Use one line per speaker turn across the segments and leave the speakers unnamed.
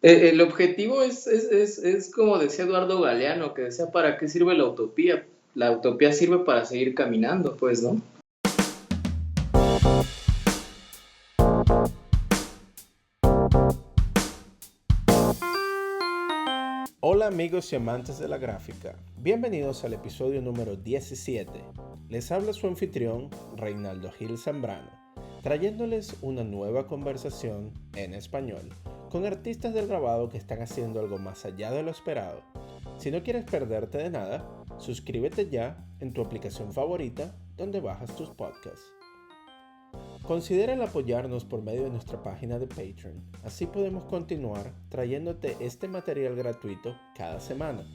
El objetivo es como decía Eduardo Galeano, que decía, ¿para qué sirve la utopía? La utopía sirve para seguir caminando, pues, ¿no?
Hola amigos y amantes de la gráfica, bienvenidos al episodio número 17. Les habla su anfitrión, Reinaldo Gil Zambrano, trayéndoles una nueva conversación en español con artistas del grabado que están haciendo algo más allá de lo esperado. Si no quieres perderte de nada, suscríbete ya en tu aplicación favorita donde bajas tus podcasts. Consideren apoyarnos por medio de nuestra página de Patreon, así podemos continuar trayéndote este material gratuito cada semana.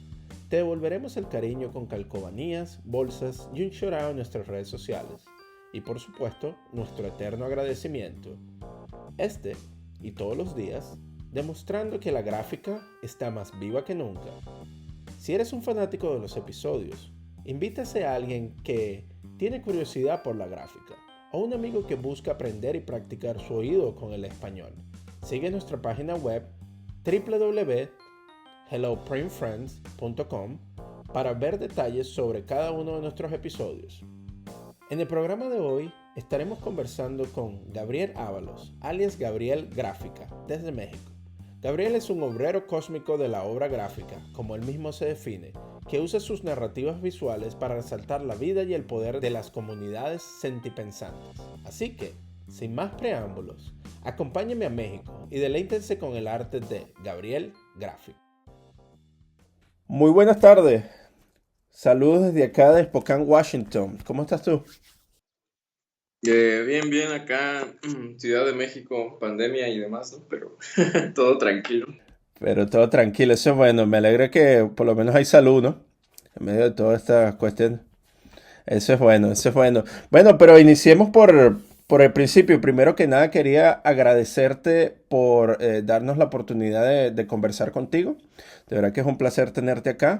Te devolveremos el cariño con calcomanías, bolsas y un shoutout en nuestras redes sociales. Y por supuesto, nuestro eterno agradecimiento. Este y todos los días, demostrando que la gráfica está más viva que nunca. Si eres un fanático de los episodios, invítase a alguien que tiene curiosidad por la gráfica o un amigo que busca aprender y practicar su oído con el español. Sigue nuestra página web www.helloprintfriends.com para ver detalles sobre cada uno de nuestros episodios. En el programa de hoy estaremos conversando con Gabriel Ábalos, alias Gabriel Gráfica, desde México. Gabriel es un obrero cósmico de la obra gráfica, como él mismo se define, que usa sus narrativas visuales para resaltar la vida y el poder de las comunidades sentipensantes. Así que, sin más preámbulos, acompáñenme a México y deleítense con el arte de Gabriel Gráfica. Muy buenas tardes. Saludos desde acá de Spokane, Washington. ¿Cómo estás tú?
Bien, acá, Ciudad de México, pandemia y demás, ¿no? Pero todo tranquilo.
Pero todo tranquilo, eso es bueno. Me alegra que por lo menos hay salud, ¿no? En medio de toda esta cuestión. Eso es bueno, eso es bueno. Bueno, pero iniciemos por el principio. Primero que nada, quería agradecerte por darnos la oportunidad de conversar contigo. De verdad que es un placer tenerte acá.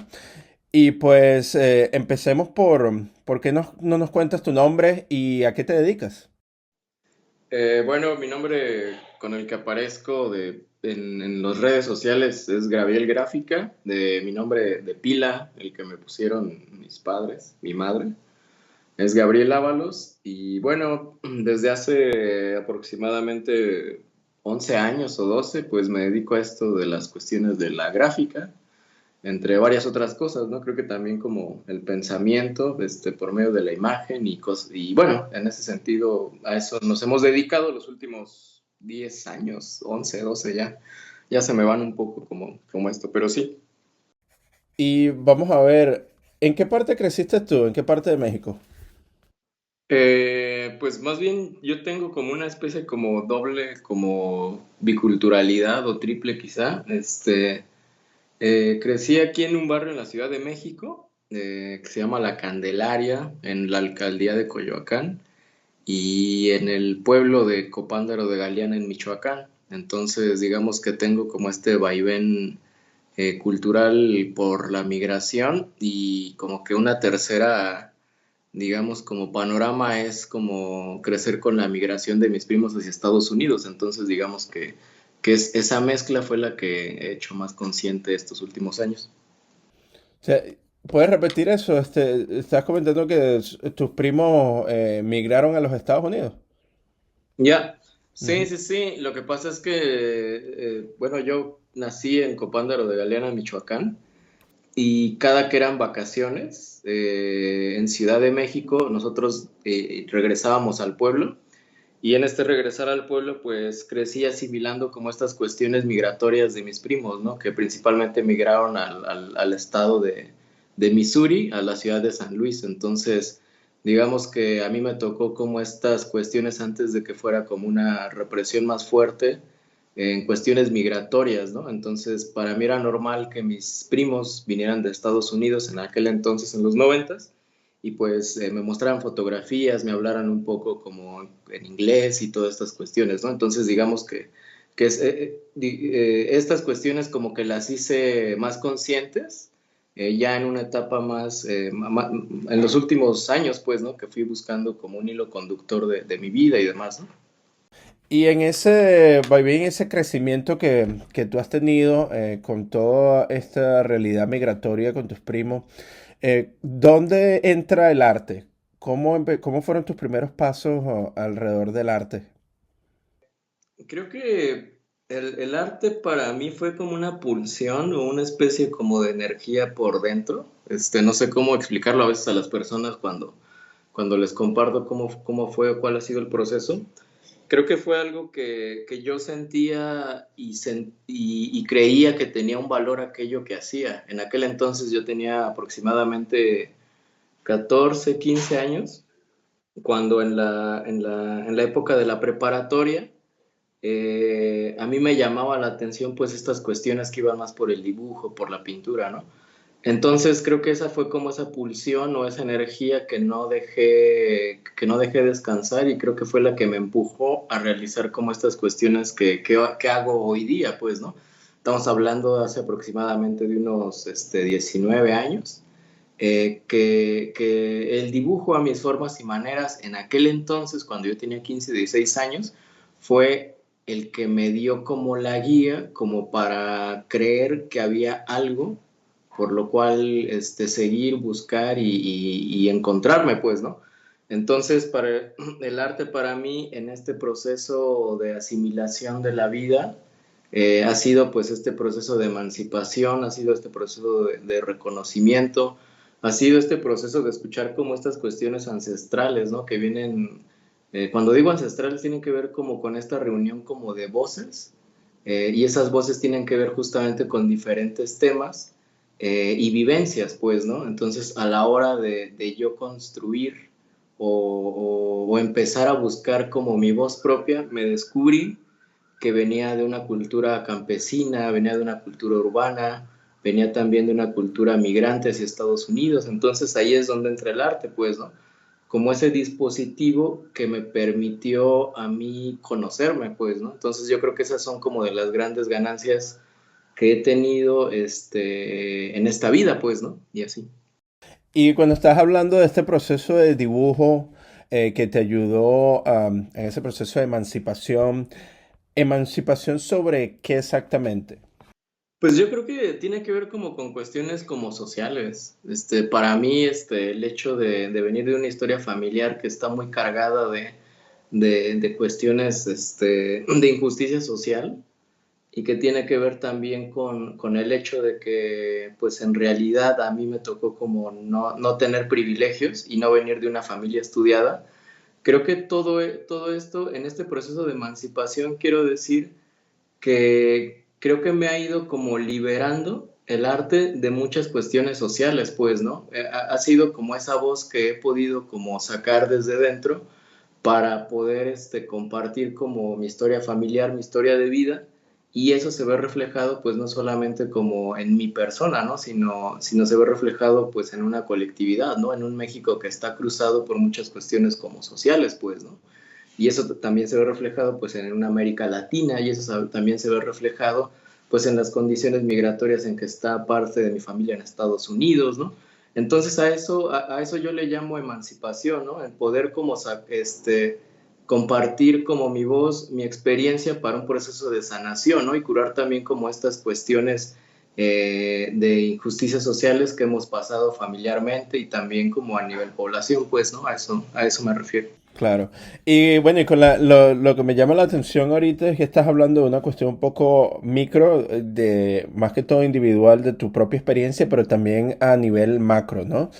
Y pues empecemos por qué no nos cuentas tu nombre y a qué te dedicas.
Bueno, mi nombre con el que aparezco en las redes sociales es Gabriel Gráfica, de mi nombre de pila, el que me pusieron mis padres, mi madre. Es Gabriel Ábalos y bueno, desde hace aproximadamente 11 años o 12, pues me dedico a esto de las cuestiones de la gráfica, entre varias otras cosas, ¿no? Creo que también como el pensamiento, por medio de la imagen y cosas, y bueno, en ese sentido a eso nos hemos dedicado los últimos 10 años, 11, 12 ya, ya se me van un poco como esto, pero sí.
Y vamos a ver, ¿en qué parte creciste tú? ¿En qué parte de México?
Pues más bien yo tengo como una especie como doble, como biculturalidad o triple quizá. Crecí aquí en un barrio en la Ciudad de México que se llama La Candelaria, en la alcaldía de Coyoacán, y en el pueblo de Copándaro de Galeana en Michoacán. Entonces, digamos que tengo como este vaivén cultural por la migración y como que una tercera, digamos, como panorama es como crecer con la migración de mis primos hacia Estados Unidos. Entonces, digamos que esa mezcla fue la que he hecho más consciente estos últimos años.
O sea, ¿puedes repetir eso? Estás comentando que tus primos migraron a los Estados Unidos.
Ya, sí,
Ujú.
sí, sí. Lo que pasa es que, bueno, yo nací en Copándaro de Galeana, Michoacán, y cada que eran vacaciones en Ciudad de México, nosotros regresábamos al pueblo. Y en este regresar al pueblo, pues crecí asimilando como estas cuestiones migratorias de mis primos, ¿no? Que principalmente migraron al estado de Missouri, a la ciudad de San Luis. Entonces, digamos que a mí me tocó como estas cuestiones antes de que fuera como una represión más fuerte en cuestiones migratorias, ¿no? Entonces, para mí era normal que mis primos vinieran de Estados Unidos en aquel entonces, en los noventas, y pues me mostraran fotografías, me hablaran un poco como en inglés y todas estas cuestiones, ¿no? Entonces digamos que estas cuestiones como que las hice más conscientes ya en una etapa más, en los últimos años, pues, ¿no? Que fui buscando como un hilo conductor de mi vida y demás, ¿no?
Y en ese, bien, ese crecimiento que tú has tenido con toda esta realidad migratoria con tus primos, ¿dónde entra el arte? ¿Cómo fueron tus primeros pasos alrededor del arte?
Creo que el arte para mí fue como una pulsión o una especie como de energía por dentro. No sé cómo explicarlo a veces a las personas cuando les comparto cómo fue o cuál ha sido el proceso. Creo que fue algo que yo sentía y creía que tenía un valor aquello que hacía. En aquel entonces yo tenía aproximadamente 14, 15 años, cuando en la época de la preparatoria, a mí me llamaba la atención pues estas cuestiones que iban más por el dibujo, por la pintura, ¿no? Entonces creo que esa fue como esa pulsión o esa energía que no dejé descansar, y creo que fue la que me empujó a realizar como estas cuestiones que hago hoy día, pues, ¿no? Estamos hablando hace aproximadamente de unos 19 años, que el dibujo a mis formas y maneras en aquel entonces, cuando yo tenía 15, 16 años, fue el que me dio como la guía, como para creer que había algo por lo cual seguir, buscar y encontrarme, pues, ¿no? Entonces, el arte para mí en este proceso de asimilación de la vida, ha sido pues este proceso de emancipación, ha sido este proceso de reconocimiento, ha sido este proceso de escuchar como estas cuestiones ancestrales, ¿no? Que vienen, cuando digo ancestrales, tienen que ver como con esta reunión como de voces, y esas voces tienen que ver justamente con diferentes temas y vivencias, pues, ¿no? Entonces, a la hora de yo construir o empezar a buscar como mi voz propia, me descubrí que venía de una cultura campesina, venía de una cultura urbana, venía también de una cultura migrante hacia Estados Unidos. Entonces ahí es donde entra el arte, pues, ¿no? Como ese dispositivo que me permitió a mí conocerme, pues, ¿no? Entonces yo creo que esas son como de las grandes ganancias que he tenido en esta vida, pues, ¿no? Y así.
Y cuando estás hablando de este proceso de dibujo que te ayudó en ese proceso de emancipación, ¿emancipación sobre qué exactamente?
Pues yo creo que tiene que ver como con cuestiones como sociales. Para mí, el hecho de venir de una historia familiar que está muy cargada de cuestiones, de injusticia social, y que tiene que ver también con el hecho de que, pues en realidad a mí me tocó como no tener privilegios y no venir de una familia estudiada. Creo que todo esto, en este proceso de emancipación, quiero decir que creo que me ha ido como liberando el arte de muchas cuestiones sociales, pues, ¿no? Ha sido como esa voz que he podido como sacar desde dentro para poder compartir como mi historia familiar, mi historia de vida, y eso se ve reflejado pues no solamente como en mi persona, ¿no? Sino se ve reflejado pues en una colectividad, ¿no? En un México que está cruzado por muchas cuestiones como sociales, pues, ¿no? Y eso también se ve reflejado pues en una América Latina, y eso también se ve reflejado pues en las condiciones migratorias en que está parte de mi familia en Estados Unidos, ¿no? Entonces a eso yo le llamo emancipación, ¿no? El poder como compartir como mi voz, mi experiencia para un proceso de sanación, ¿no? Y curar también como estas cuestiones de injusticias sociales que hemos pasado familiarmente y también como a nivel población, pues, ¿no? A eso me refiero.
Claro. Y bueno, y lo que me llama la atención ahorita es que estás hablando de una cuestión un poco micro, de más que todo individual de tu propia experiencia, pero también a nivel macro, ¿no?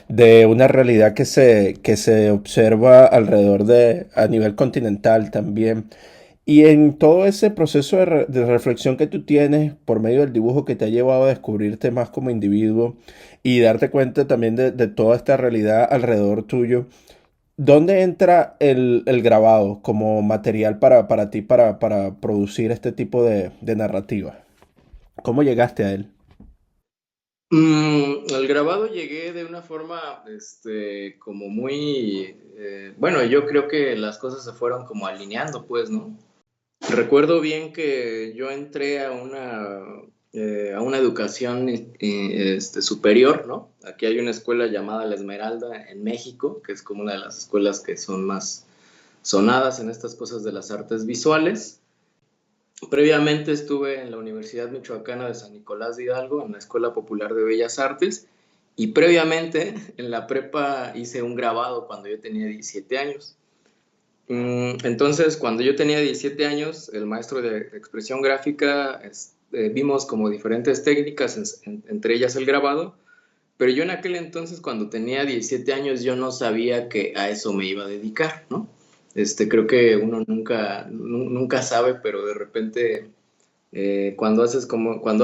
De una realidad que se observa alrededor a nivel continental también. Y en todo ese proceso de reflexión que tú tienes por medio del dibujo que te ha llevado a descubrirte más como individuo y darte cuenta también de toda esta realidad alrededor tuyo. ¿Dónde entra el grabado como material para ti para producir este tipo de narrativa? ¿Cómo llegaste a él?
Al grabado llegué de una forma, como muy, bueno, yo creo que las cosas se fueron como alineando, pues, ¿no? Recuerdo bien que yo entré a una educación superior, ¿no? Aquí hay una escuela llamada La Esmeralda en México, que es como una de las escuelas que son sonadas en estas cosas de las artes visuales. Previamente estuve en la Universidad Michoacana de San Nicolás de Hidalgo, en la Escuela Popular de Bellas Artes, y previamente en la prepa hice un grabado cuando yo tenía 17 años. Entonces, cuando yo tenía 17 años, el maestro de expresión gráfica, vimos como diferentes técnicas, entre ellas el grabado, pero yo en aquel entonces, cuando tenía 17 años, yo no sabía que a eso me iba a dedicar, ¿no? Creo que uno nunca sabe, pero de repente, cuando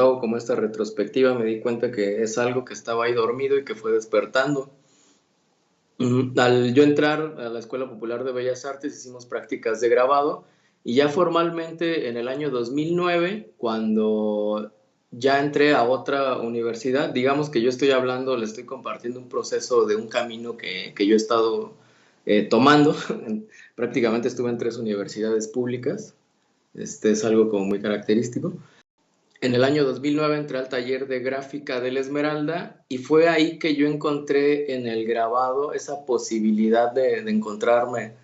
hago como esta retrospectiva, me di cuenta que es algo que estaba ahí dormido y que fue despertando. Al yo entrar a la Escuela Popular de Bellas Artes, hicimos prácticas de grabado, y ya formalmente en el año 2009, cuando ya entré a otra universidad, digamos que yo estoy hablando, le estoy compartiendo un proceso de un camino que yo he estado tomando. Prácticamente estuve en 3 universidades públicas. Es algo como muy característico. En el año 2009 entré al taller de gráfica del Esmeralda, y fue ahí que yo encontré en el grabado esa posibilidad de encontrarme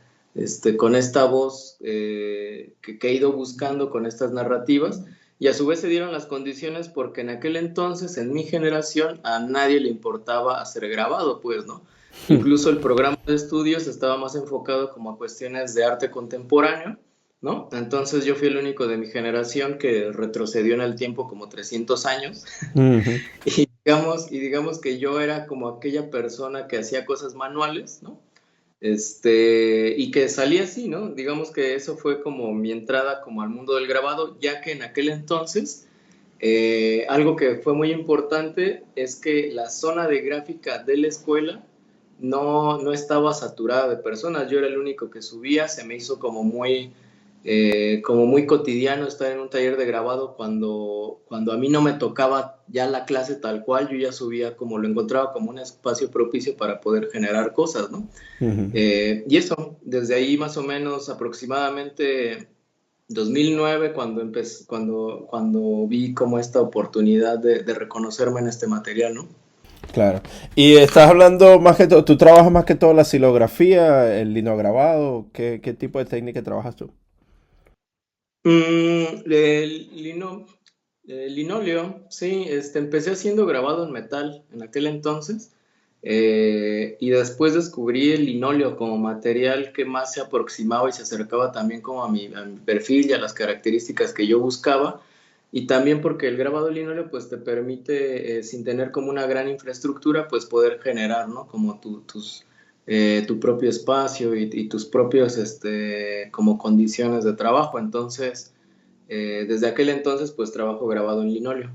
con esta voz que he ido buscando con estas narrativas, y a su vez se dieron las condiciones porque en aquel entonces, en mi generación, a nadie le importaba hacer grabado, pues, ¿no? Incluso el programa de estudios estaba más enfocado como a cuestiones de arte contemporáneo, ¿no? Entonces yo fui el único de mi generación que retrocedió en el tiempo como 300 años.
Ujú.
Y digamos que yo era como aquella persona que hacía cosas manuales, ¿no? Y que salía así, ¿no? Digamos que eso fue como mi entrada como al mundo del grabado, ya que en aquel entonces algo que fue muy importante es que la zona de gráfica de la escuela no estaba saturada de personas. Yo era el único que subía. Se me hizo como muy cotidiano estar en un taller de grabado cuando a mí no me tocaba ya la clase tal cual. Yo ya subía, como lo encontraba como un espacio propicio para poder generar cosas, ¿no?
Ujú.
Y eso, desde ahí más o menos aproximadamente 2009, cuando vi como esta oportunidad de reconocerme en este material, ¿no?
Claro. Y estás hablando más que todo, tú trabajas más que todo la silografía, el linograbado, ¿qué tipo de técnica trabajas tú?
El linóleo, sí. Empecé haciendo grabado en metal en aquel entonces, y después descubrí el linóleo como material que más se aproximaba y se acercaba también como a mi perfil y a las características que yo buscaba, y también porque el grabado linóleo pues te permite, sin tener como una gran infraestructura, pues poder generar, ¿no? Como tu propio espacio y tus propios como condiciones de trabajo. Entonces, desde aquel entonces, pues trabajo grabado en linóleo.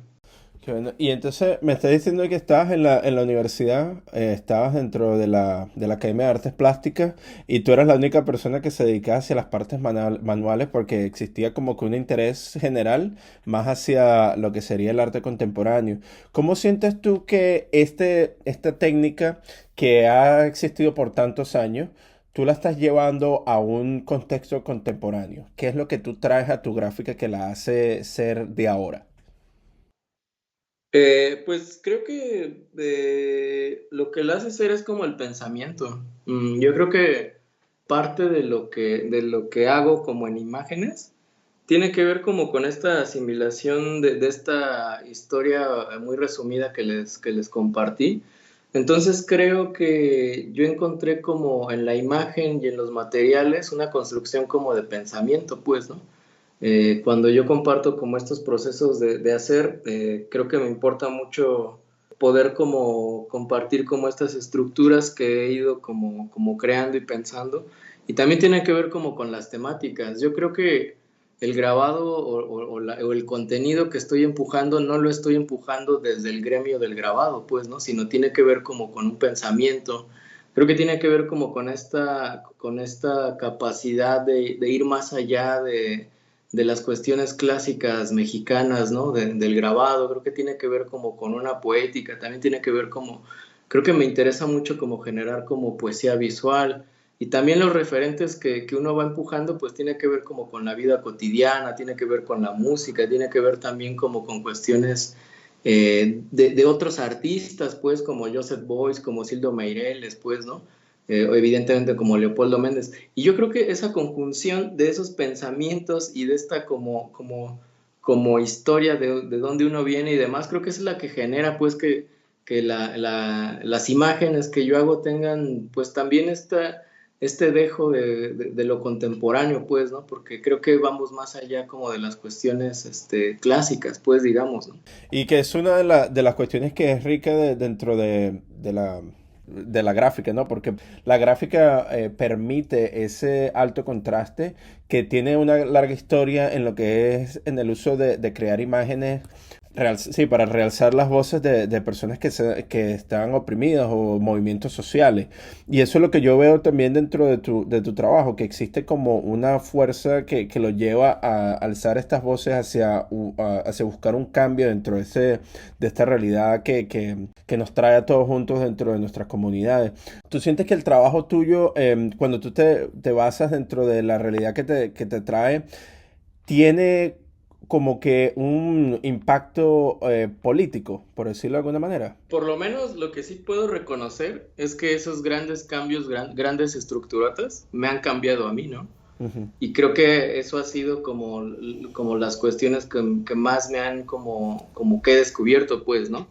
Qué bueno. Y entonces me estás diciendo que estabas en la universidad, estabas dentro de la Academia de Artes Plásticas y tú eras la única persona que se dedicaba hacia las partes manuales porque existía como que un interés general más hacia lo que sería el arte contemporáneo. ¿Cómo sientes tú que esta técnica que ha existido por tantos años, tú la estás llevando a un contexto contemporáneo? ¿Qué es lo que tú traes a tu gráfica que la hace ser de ahora?
Pues creo que lo que le hace ser es como el pensamiento. Yo creo que parte de lo que hago como en imágenes tiene que ver como con esta asimilación de esta historia muy resumida que les compartí. Entonces creo que yo encontré como en la imagen y en los materiales una construcción como de pensamiento, pues, ¿no? Cuando yo comparto como estos procesos de hacer, creo que me importa mucho poder como compartir como estas estructuras que he ido como creando y pensando, y también tiene que ver como con las temáticas. Yo creo que el grabado o el contenido que estoy empujando no lo estoy empujando desde el gremio del grabado, pues, ¿no? Sino tiene que ver como con un pensamiento. Creo que tiene que ver como con esta capacidad de ir más allá de las cuestiones clásicas mexicanas, ¿no? Del grabado. Creo que tiene que ver como con una poética. También tiene que ver creo que me interesa mucho como generar como poesía visual, y también los referentes que uno va empujando pues tiene que ver como con la vida cotidiana, tiene que ver con la música, tiene que ver también como con cuestiones de otros artistas, pues, como Joseph Beuys, como Cildo Meireles, pues, ¿no? o evidentemente como Leopoldo Méndez. Y yo creo que esa conjunción de esos pensamientos y de esta como historia de dónde uno viene y demás, creo que es la que genera pues que las imágenes que yo hago tengan pues también este dejo de lo contemporáneo, pues, ¿no? Porque creo que vamos más allá como de las cuestiones clásicas, pues, digamos, ¿no?
Y que es una de las cuestiones que es rica dentro de la gráfica, ¿no? Porque la gráfica permite ese alto contraste que tiene una larga historia en lo que es en el uso de crear imágenes sí, para realzar las voces de personas que están oprimidas o movimientos sociales. Y eso es lo que yo veo también dentro de tu trabajo, que existe como una fuerza que lo lleva a alzar estas voces hacia buscar un cambio dentro de esta realidad que nos trae a todos juntos dentro de nuestras comunidades. ¿Tú sientes que el trabajo tuyo, cuando tú te basas dentro de la realidad que te trae, tiene como que un impacto político, por decirlo de alguna manera?
Por lo menos lo que sí puedo reconocer es que esos grandes cambios, grandes estructuratas, me han cambiado a mí, ¿no?
Ujú.
Y creo que eso ha sido como las cuestiones que más me han como que descubierto, pues, ¿no?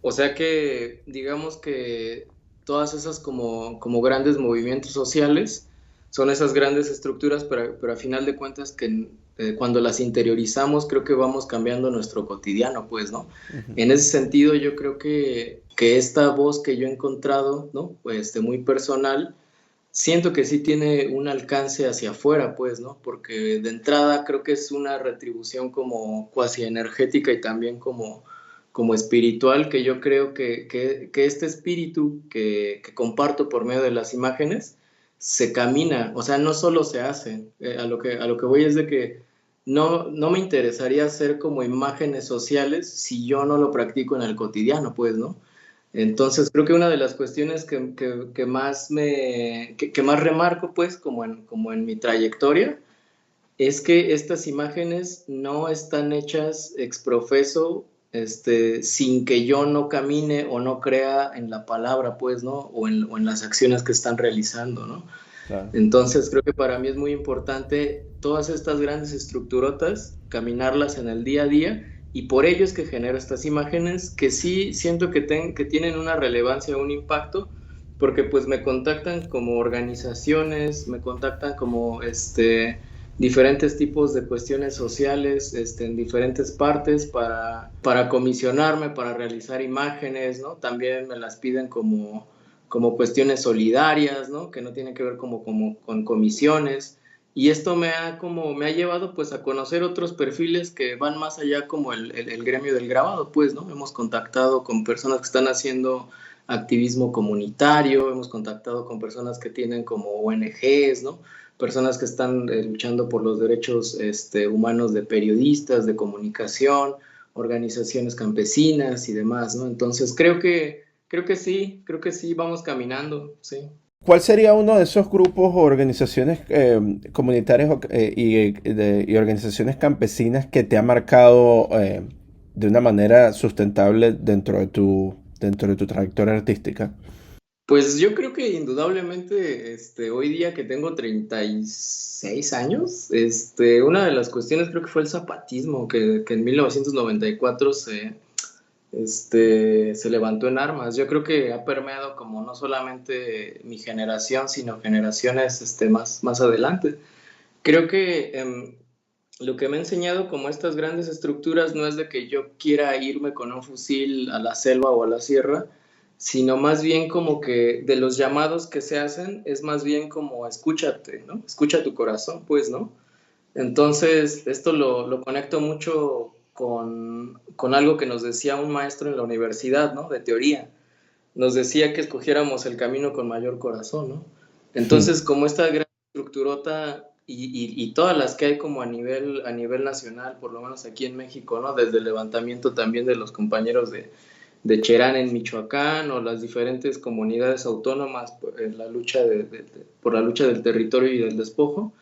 O sea que, digamos que todas esas como grandes movimientos sociales son esas grandes estructuras, pero a final de cuentas que cuando las interiorizamos creo que vamos cambiando nuestro cotidiano, pues, ¿no?
Ujú.
En ese sentido yo creo que esta voz que yo he encontrado, ¿no? Pues muy personal, siento que sí tiene un alcance hacia afuera, pues, ¿no? Porque de entrada creo que es una retribución como cuasi energética y también como espiritual, que yo creo que este espíritu que comparto por medio de las imágenes se camina, o sea, no solo se hace. A lo que voy es de que no me interesaría hacer como imágenes sociales si yo no lo practico en el cotidiano, pues, ¿no? Entonces, creo que una de las cuestiones que más que más remarco, pues, como en mi trayectoria, es que estas imágenes no están hechas ex profeso, sin que yo no camine o no crea en la palabra, pues, ¿no? O en las acciones que están realizando, ¿no?
Claro.
Entonces, creo que para mí es muy importante todas estas grandes estructurotas, caminarlas en el día a día, y por ello es que genero estas imágenes que sí siento que tienen una relevancia, un impacto, porque pues me contactan como organizaciones, me contactan como diferentes tipos de cuestiones sociales en diferentes partes para comisionarme, para realizar imágenes, ¿no? También me las piden como cuestiones solidarias, ¿no? Que no tienen que ver como con comisiones. Y esto me ha llevado pues a conocer otros perfiles que van más allá como el gremio del grabado, pues, ¿no? Hemos contactado con personas que están haciendo activismo comunitario, hemos contactado con personas que tienen como ONGs, ¿no? Personas que están luchando por los derechos humanos de periodistas, de comunicación, organizaciones campesinas y demás, ¿no? Entonces creo que sí, vamos caminando, sí.
¿Cuál sería uno de esos grupos o organizaciones comunitarias y organizaciones campesinas que te ha marcado de una manera sustentable dentro de tu trayectoria artística?
Pues yo creo que indudablemente, hoy día que tengo 36 años, una de las cuestiones creo que fue el zapatismo, que en 1994 se levantó en armas. Yo creo que ha permeado como no solamente mi generación, sino generaciones más adelante. Creo que lo que me ha enseñado como estas grandes estructuras no es de que yo quiera irme con un fusil a la selva o a la sierra, sino más bien como que de los llamados que se hacen es más bien como escúchate, ¿no? Escucha tu corazón, pues, ¿no? Entonces, esto lo conecto mucho con algo que nos decía un maestro en la universidad, ¿no? De teoría. Nos decía que escogiéramos el camino con mayor corazón, ¿no? Entonces, como esta gran estructurota y todas las que hay como a nivel nacional, por lo menos aquí en México, ¿no? Desde el levantamiento también de los compañeros de Cherán en Michoacán o las diferentes comunidades autónomas por la lucha del territorio y del despojo.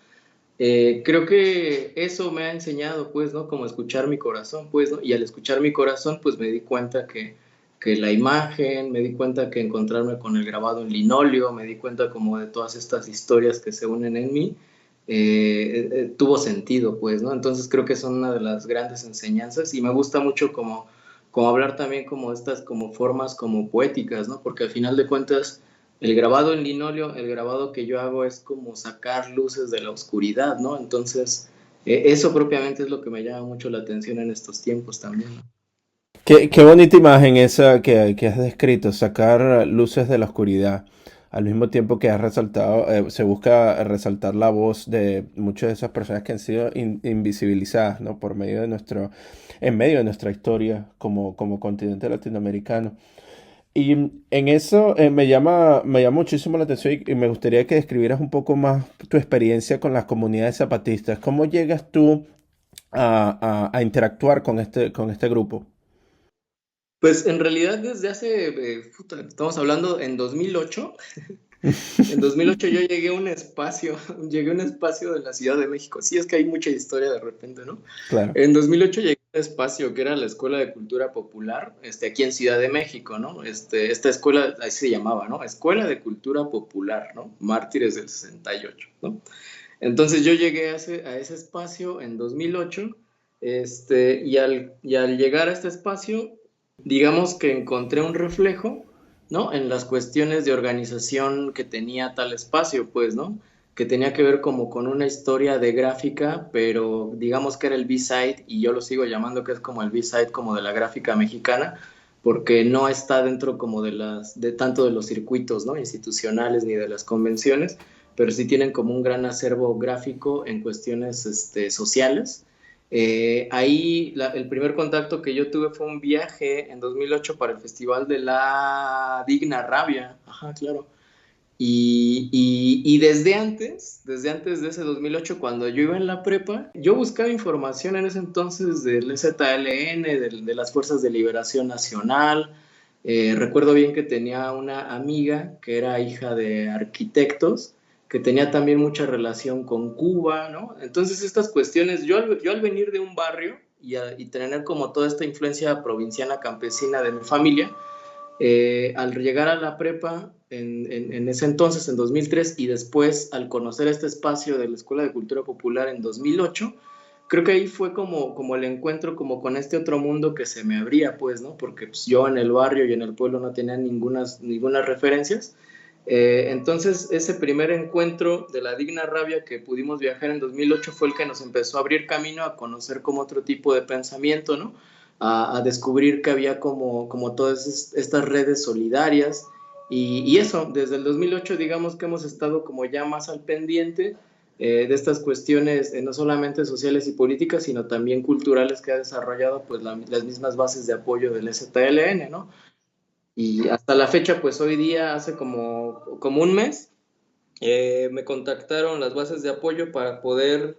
Creo que eso me ha enseñado, pues, ¿no? Como escuchar mi corazón, pues, ¿no? Y al escuchar mi corazón, pues me di cuenta que la imagen, me di cuenta que encontrarme con el grabado en linóleo, me di cuenta como de todas estas historias que se unen en mí, tuvo sentido, pues, ¿no? Entonces creo que son una de las grandes enseñanzas y me gusta mucho como hablar también como estas como formas como poéticas, ¿no? Porque al final de cuentas el grabado en linóleo, el grabado que yo hago es como sacar luces de la oscuridad, ¿no? Entonces eso propiamente es lo que me llama mucho la atención en estos tiempos también, ¿no?
Qué bonita imagen esa que has descrito, sacar luces de la oscuridad. Al mismo tiempo que has resaltado, se busca resaltar la voz de muchas de esas personas que han sido invisibilizadas, ¿no? Por medio de en medio de nuestra historia como continente latinoamericano. Y en eso me llama muchísimo la atención y me gustaría que describieras un poco más tu experiencia con las comunidades zapatistas. ¿Cómo llegas tú a interactuar con este grupo?
Pues en realidad desde hace, estamos hablando en 2008. En 2008 yo llegué a un espacio, llegué a un espacio de la Ciudad de México. Sí, es que hay mucha historia de repente, ¿no?
Claro.
En 2008 llegué a un espacio que era la Escuela de Cultura Popular, aquí en Ciudad de México, ¿no? Esta escuela, así se llamaba, ¿no? Escuela de Cultura Popular, ¿no? Mártires del 68, ¿no? Entonces yo llegué a ese espacio en 2008, y al llegar a este espacio, digamos que encontré un reflejo, ¿no? En las cuestiones de organización que tenía tal espacio, pues, ¿no? Que tenía que ver como con una historia de gráfica, pero digamos que era el B-side, y yo lo sigo llamando que es como el B-side como de la gráfica mexicana, porque no está dentro como de tanto de los circuitos, ¿no? Institucionales ni de las convenciones, pero sí tienen como un gran acervo gráfico en cuestiones sociales. Ahí el primer contacto que yo tuve fue un viaje en 2008 para el Festival de la Digna Rabia, ajá, claro. Y desde antes de ese 2008, cuando yo iba en la prepa, yo buscaba información en ese entonces del EZLN, de las Fuerzas de Liberación Nacional. Recuerdo bien que tenía una amiga que era hija de arquitectos, que tenía también mucha relación con Cuba, ¿no? Entonces estas cuestiones, yo al venir de un barrio y tener como toda esta influencia provinciana campesina de mi familia, al llegar a la prepa en ese entonces, en 2003, y después al conocer este espacio de la Escuela de Cultura Popular en 2008, creo que ahí fue como el encuentro como con este otro mundo que se me abría, pues, ¿no? Porque pues, yo en el barrio y en el pueblo no tenía ninguna referencias. Entonces, ese primer encuentro de la Digna Rabia que pudimos viajar en 2008 fue el que nos empezó a abrir camino a conocer como otro tipo de pensamiento, ¿no? A descubrir que había como todas estas redes solidarias y eso, desde el 2008 digamos que hemos estado como ya más al pendiente de estas cuestiones no solamente sociales y políticas, sino también culturales que ha desarrollado pues las mismas bases de apoyo del ZLN, ¿no? Y hasta la fecha, pues hoy día, hace como un mes, me contactaron las bases de apoyo para poder,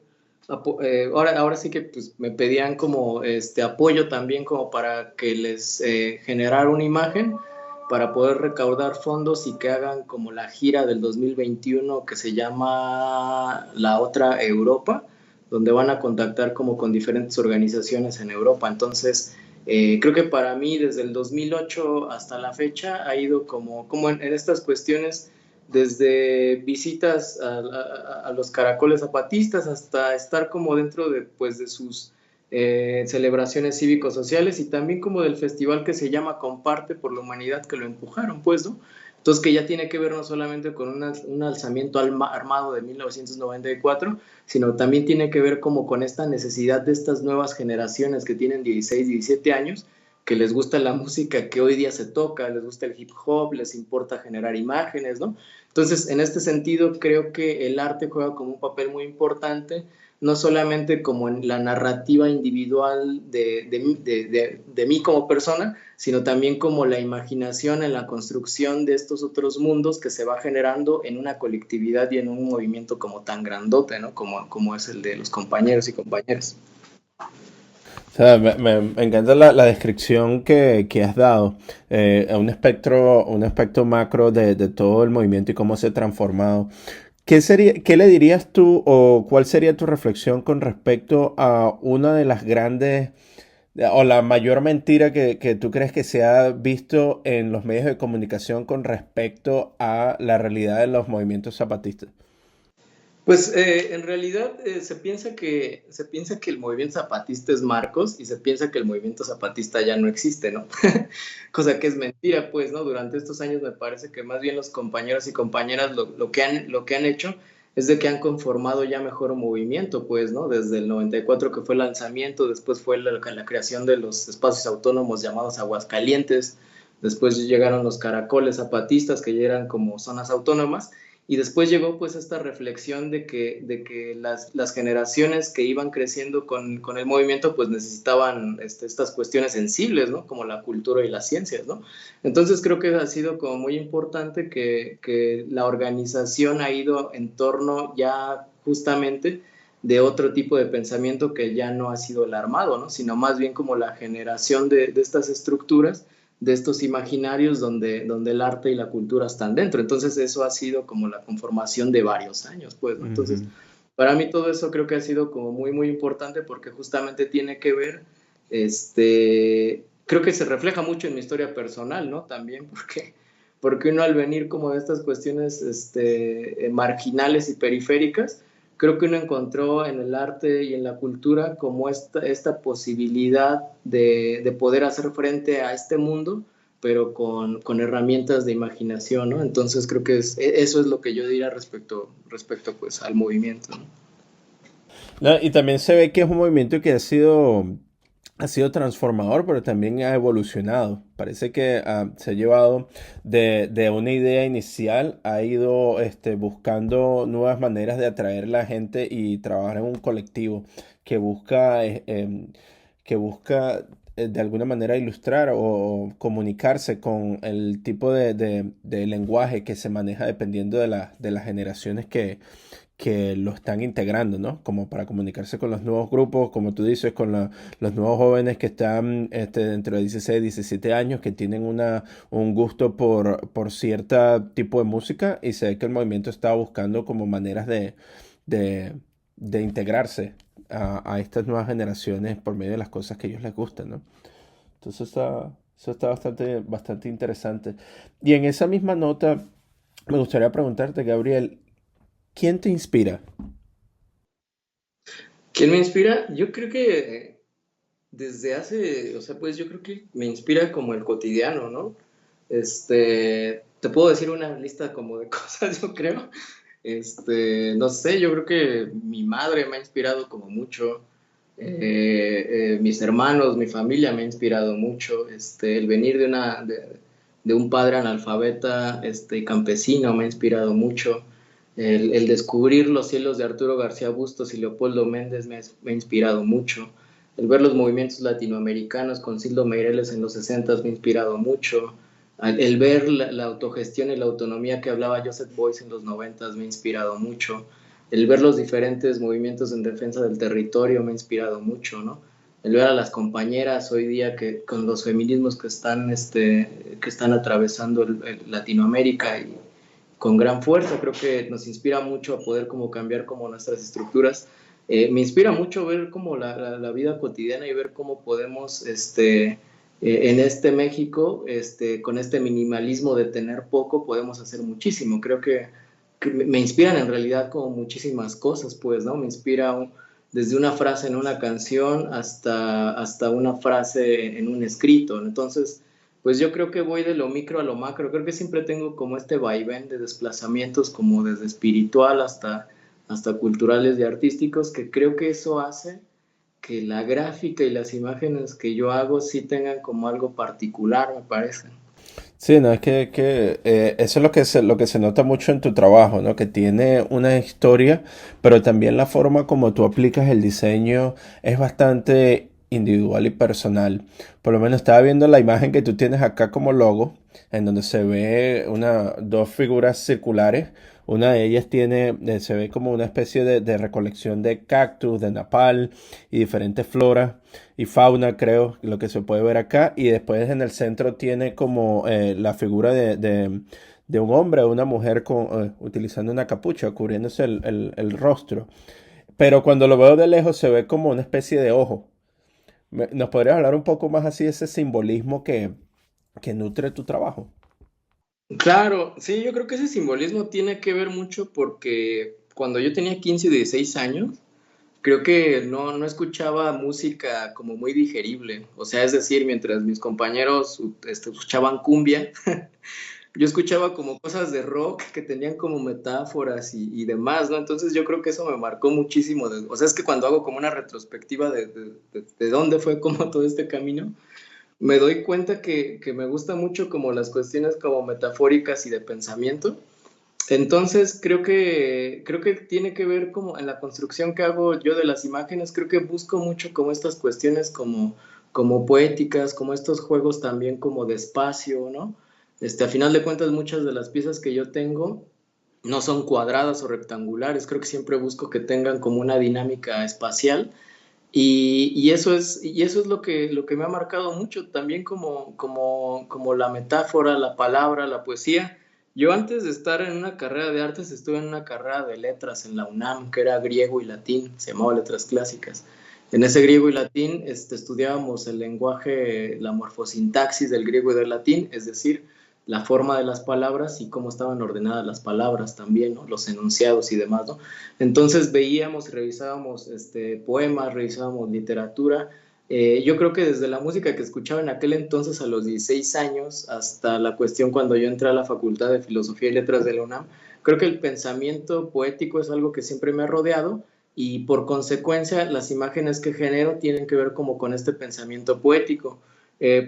ahora sí que pues, me pedían como apoyo también como para que les generara una imagen para poder recaudar fondos y que hagan como la gira del 2021 que se llama La Otra Europa, donde van a contactar como con diferentes organizaciones en Europa. Entonces, creo que para mí desde el 2008 hasta la fecha ha ido como en estas cuestiones desde visitas a los caracoles zapatistas hasta estar como dentro de sus celebraciones cívico-sociales y también como del festival que se llama Comparte por la Humanidad que lo empujaron, pues, ¿no? Entonces que ya tiene que ver no solamente con un alzamiento armado de 1994, sino también tiene que ver como con esta necesidad de estas nuevas generaciones que tienen 16, 17 años, que les gusta la música que hoy día se toca, les gusta el hip hop, les importa generar imágenes, ¿no? Entonces, en este sentido, creo que el arte juega como un papel muy importante, no solamente como en la narrativa individual de mí como persona, sino también como la imaginación en la construcción de estos otros mundos que se va generando en una colectividad y en un movimiento como tan grandote, ¿no? Como es el de los compañeros y compañeras.
O sea, me encanta la descripción que has dado, a un aspecto macro de todo el movimiento y cómo se ha transformado. ¿Qué le dirías tú o cuál sería tu reflexión con respecto a una de las grandes o la mayor mentira que tú crees que se ha visto en los medios de comunicación con respecto a la realidad de los movimientos zapatistas?
Pues en realidad se piensa que el movimiento zapatista es Marcos y se piensa que el movimiento zapatista ya no existe, ¿no? Cosa que es mentira, pues, ¿no? Durante estos años me parece que más bien los compañeros y compañeras lo que han hecho es de que han conformado ya mejor un movimiento, pues, ¿no? Desde el 94 que fue el lanzamiento, después fue la creación de los espacios autónomos llamados Aguascalientes, después llegaron los caracoles zapatistas que ya eran como zonas autónomas y después llegó pues esta reflexión de que las generaciones que iban creciendo con el movimiento pues necesitaban estas cuestiones sensibles, ¿no? Como la cultura y las ciencias, ¿no? Entonces creo que ha sido como muy importante que la organización ha ido en torno ya justamente de otro tipo de pensamiento que ya no ha sido el armado, ¿no? Sino más bien como la generación de estas estructuras de estos imaginarios donde el arte y la cultura están dentro. Entonces eso ha sido como la conformación de varios años, pues, ¿no? Entonces,
Ujú.
para mí todo eso creo que ha sido como muy, muy importante porque justamente tiene que ver, creo que se refleja mucho en mi historia personal, ¿no? También porque uno al venir como de estas cuestiones marginales y periféricas, creo que uno encontró en el arte y en la cultura como esta posibilidad de poder hacer frente a este mundo, pero con herramientas de imaginación, ¿no? Entonces creo que eso es lo que yo diría respecto pues al movimiento, ¿no?
No, y también se ve que es un movimiento que ha sido transformador, pero también ha evolucionado. Parece que se ha llevado de una idea inicial, ha ido buscando nuevas maneras de atraer a la gente y trabajar en un colectivo que busca, que busca de alguna manera ilustrar o comunicarse con el tipo de lenguaje que se maneja dependiendo de las generaciones que lo están integrando, ¿no? Como para comunicarse con los nuevos grupos, como tú dices, con los nuevos jóvenes que están dentro de 16, 17 años, que tienen un gusto por cierto tipo de música y se ve que el movimiento está buscando como maneras de, de integrarse a estas nuevas generaciones por medio de las cosas que a ellos les gustan, ¿no? Entonces eso está bastante interesante. Y en esa misma nota, me gustaría preguntarte, Gabriel, ¿quién te inspira?
¿Quién me inspira? Yo creo que desde hace, o sea, pues yo creo que me inspira como el cotidiano, ¿no? Te puedo decir una lista como de cosas, yo creo. No sé, yo creo que mi madre me ha inspirado como mucho, mis hermanos, mi familia me ha inspirado mucho, el venir de un padre analfabeta, y campesino me ha inspirado mucho, el descubrir los cielos de Arturo García Bustos y Leopoldo Méndez me ha inspirado mucho, el ver los movimientos latinoamericanos con Sildo Meireles en los 60 me ha inspirado mucho, el ver la autogestión y la autonomía que hablaba Joseph Beuys en los 90 me ha inspirado mucho, el ver los diferentes movimientos en defensa del territorio me ha inspirado mucho, ¿no? El ver a las compañeras hoy día que con los feminismos que están atravesando Latinoamérica y con gran fuerza, creo que nos inspira mucho a poder como cambiar como nuestras estructuras. Me inspira mucho ver como la vida cotidiana y ver cómo podemos, en este México, con este minimalismo de tener poco, podemos hacer muchísimo. Creo que me inspiran en realidad como muchísimas cosas, pues, ¿no? Me inspira desde una frase en una canción hasta una frase en un escrito. Entonces, pues yo creo que voy de lo micro a lo macro. Creo que siempre tengo como este vaivén de desplazamientos, como desde espiritual hasta culturales y artísticos, que creo que eso hace que la gráfica y las imágenes que yo hago sí tengan como algo particular, me parece.
Sí, no, es que eso es lo que se nota mucho en tu trabajo, ¿no? Que tiene una historia, pero también la forma como tú aplicas el diseño es bastante individual y personal. Por lo menos estaba viendo la imagen que tú tienes acá como logo, en donde se ve dos figuras circulares. Una de ellas se ve como una especie de recolección de cactus, de napal y diferentes floras y fauna, creo, lo que se puede ver acá. Y después en el centro tiene como la figura de un hombre o una mujer utilizando una capucha, cubriéndose el rostro. Pero cuando lo veo de lejos se ve como una especie de ojo. ¿Nos podrías hablar un poco más así de ese simbolismo que nutre tu trabajo?
Claro, sí, yo creo que ese simbolismo tiene que ver mucho porque cuando yo tenía 15 o 16 años, creo que no escuchaba música como muy digerible. O sea, es decir, mientras mis compañeros escuchaban cumbia, yo escuchaba como cosas de rock que tenían como metáforas y demás, ¿no? Entonces yo creo que eso me marcó muchísimo. O sea, es que cuando hago como una retrospectiva de dónde fue como todo este camino, me doy cuenta que me gusta mucho como las cuestiones como metafóricas y de pensamiento. Entonces creo que tiene que ver como en la construcción que hago yo de las imágenes, creo que busco mucho como estas cuestiones como poéticas, como estos juegos también como de espacio, ¿no? A final de cuentas muchas de las piezas que yo tengo no son cuadradas o rectangulares, creo que siempre busco que tengan como una dinámica espacial y eso es lo que me ha marcado mucho, también como la metáfora, la palabra, la poesía. Yo antes de estar en una carrera de artes estuve en una carrera de letras en la UNAM, que era griego y latín, se llamaba Letras Clásicas. En ese griego y latín estudiábamos el lenguaje, la morfosintaxis del griego y del latín, es decir, la forma de las palabras y cómo estaban ordenadas las palabras también, ¿no? Los enunciados y demás, ¿no? Entonces veíamos, revisábamos poemas, revisábamos literatura. Yo creo que desde la música que escuchaba en aquel entonces a los 16 años hasta la cuestión cuando yo entré a la Facultad de Filosofía y Letras de la UNAM, creo que el pensamiento poético es algo que siempre me ha rodeado y por consecuencia las imágenes que genero tienen que ver como con este pensamiento poético.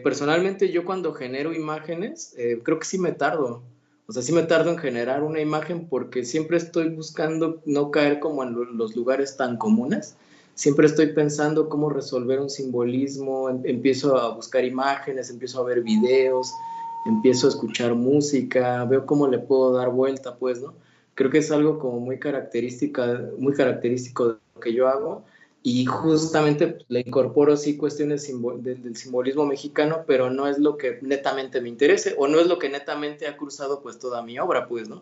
Personalmente yo cuando genero imágenes creo que sí me tardo, o sea, sí me tardo en generar una imagen porque siempre estoy buscando no caer como en los lugares tan comunes. Siempre estoy pensando cómo resolver un simbolismo, empiezo a buscar imágenes, empiezo a ver videos, empiezo a escuchar música, veo cómo le puedo dar vuelta, pues, ¿no? Creo que es algo como muy característico de lo que yo hago y justamente pues, le incorporo sí cuestiones del simbolismo mexicano, pero no es lo que netamente me interese o no es lo que netamente ha cruzado pues toda mi obra, pues, ¿no?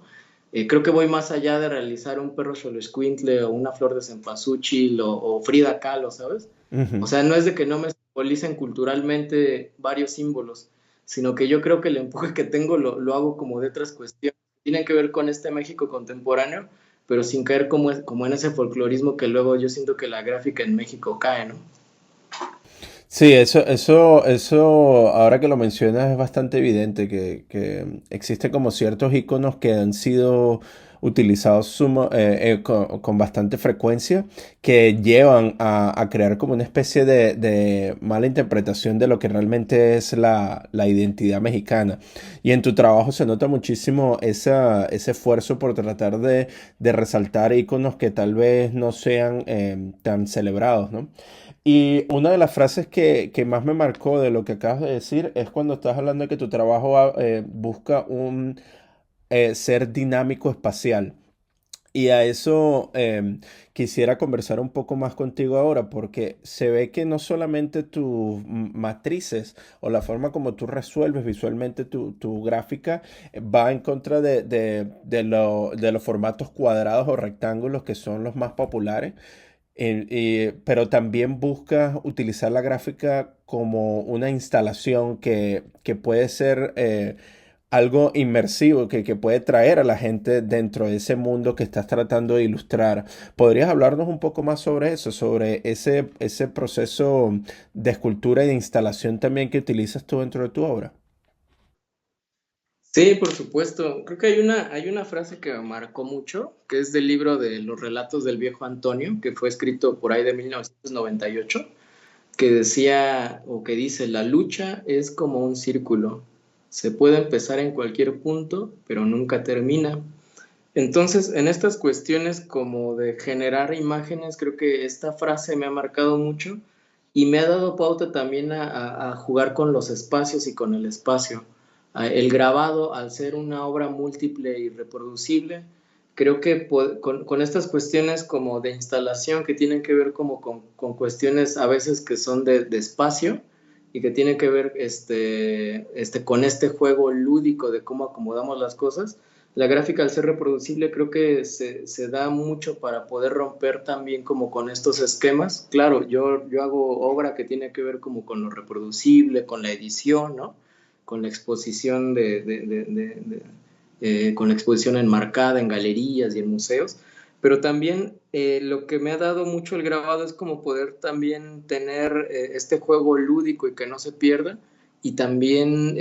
Creo que voy más allá de realizar un perro xoloitzcuintle o una flor de cempasúchil o Frida Kahlo, ¿sabes? O
Ujú.
sea, no es de que no me simbolicen culturalmente varios símbolos, sino que yo creo que el empuje que tengo lo hago como de otras cuestiones. Tienen que ver con este México contemporáneo, pero sin caer como en ese folclorismo que luego yo siento que la gráfica en México cae, ¿no?
Sí, ahora que lo mencionas es bastante evidente que existen como ciertos iconos que han sido utilizados con bastante frecuencia que llevan a crear como una especie de mala interpretación de lo que realmente es la identidad mexicana. Y en tu trabajo se nota muchísimo ese esfuerzo por tratar de resaltar iconos que tal vez no sean tan celebrados, ¿no? Y una de las frases que más me marcó de lo que acabas de decir es cuando estás hablando de que tu trabajo busca un ser dinámico espacial. Y a eso quisiera conversar un poco más contigo ahora, porque se ve que no solamente tus matrices o la forma como tú resuelves visualmente tu gráfica va en contra de los formatos cuadrados o rectángulos que son los más populares, pero también busca utilizar la gráfica como una instalación que puede ser algo inmersivo, que puede traer a la gente dentro de ese mundo que estás tratando de ilustrar. ¿Podrías hablarnos un poco más sobre eso, sobre ese proceso de escultura y de instalación también que utilizas tú dentro de tu obra?
Sí, por supuesto. Creo que hay una frase que me marcó mucho, que es del libro de Los relatos del viejo Antonio, que fue escrito por ahí de 1998, que decía o que dice, la lucha es como un círculo. Se puede empezar en cualquier punto, pero nunca termina. Entonces, en estas cuestiones como de generar imágenes, creo que esta frase me ha marcado mucho y me ha dado pauta también a jugar con los espacios y con el espacio. El grabado, al ser una obra múltiple y reproducible, creo que con estas cuestiones como de instalación que tienen que ver como con cuestiones a veces que son de espacio y que tienen que ver con este juego lúdico de cómo acomodamos las cosas, La gráfica, al ser reproducible, creo que se da mucho para poder romper también como con estos esquemas. Claro, yo hago obra que tiene que ver como con lo reproducible, con la edición, ¿no? Con la exposición con la exposición enmarcada en galerías y en museos, pero también lo que me ha dado mucho el grabado es como poder también tener este juego lúdico y que no se pierda, y también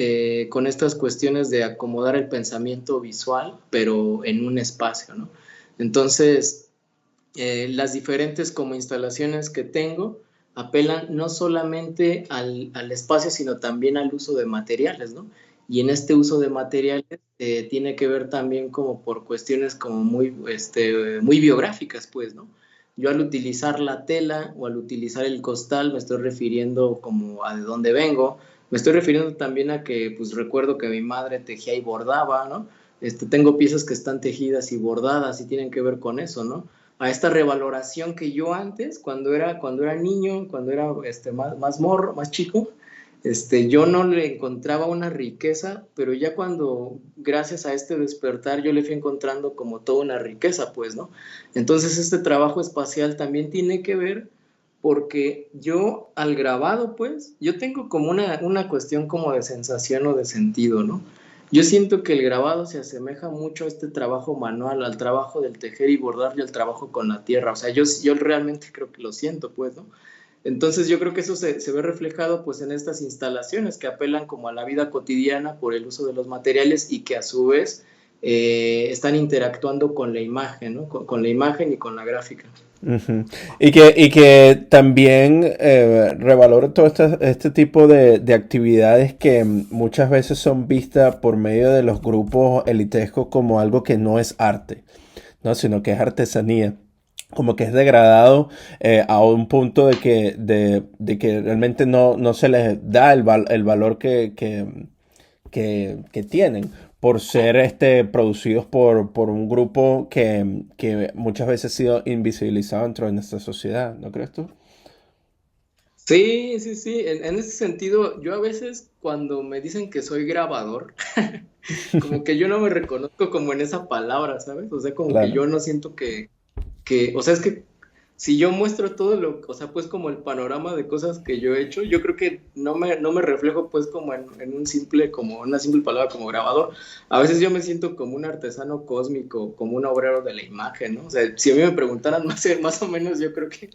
con estas cuestiones de acomodar el pensamiento visual, pero en un espacio, ¿no? Entonces, las diferentes como instalaciones que tengo apelan no solamente al espacio, sino también al uso de materiales, ¿no? Y en este uso de materiales tiene que ver también como por cuestiones como muy biográficas, pues, ¿no? Yo al utilizar la tela o al utilizar el costal me estoy refiriendo como a de dónde vengo, me estoy refiriendo también a que pues recuerdo que mi madre tejía y bordaba, ¿no? Tengo piezas que están tejidas y bordadas y tienen que ver con eso, ¿no? A esta revaloración que yo antes, cuando era niño, cuando era más morro, más chico, yo no le encontraba una riqueza, pero ya cuando, gracias a este despertar, yo le fui encontrando como toda una riqueza, pues, ¿no? Entonces, este trabajo espacial también tiene que ver porque yo al grabado, pues, yo tengo como una cuestión como de sensación o de sentido, ¿no? Yo siento que el grabado se asemeja mucho a este trabajo manual, al trabajo del tejer y bordar y al trabajo con la tierra. O sea, yo realmente creo que lo siento, pues, ¿no? Entonces yo creo que eso se ve reflejado pues en estas instalaciones que apelan como a la vida cotidiana por el uso de los materiales y que a su vez están interactuando con la imagen, ¿no? Con la imagen y con la gráfica.
Ujú. Y que también revaloro todo este tipo de actividades que muchas veces son vistas por medio de los grupos elitescos como algo que no es arte, ¿no? Sino que es artesanía. Como que es degradado a un punto de que realmente no se les da el valor que tienen por ser producidos por un grupo que muchas veces ha sido invisibilizado dentro de nuestra sociedad, ¿no crees tú?
Sí, sí, sí. En ese sentido, yo a veces cuando me dicen que soy grabador, como que yo no me reconozco como en esa palabra, ¿sabes? O sea, como que
Claro.
yo no siento o sea, es que si yo muestro todo o sea, pues como el panorama de cosas que yo he hecho, yo creo que no me reflejo pues como en un simple, como una simple palabra como grabador. A veces yo me siento como un artesano cósmico, como un obrero de la imagen, ¿no? O sea, si a mí me preguntaran más o menos, yo creo que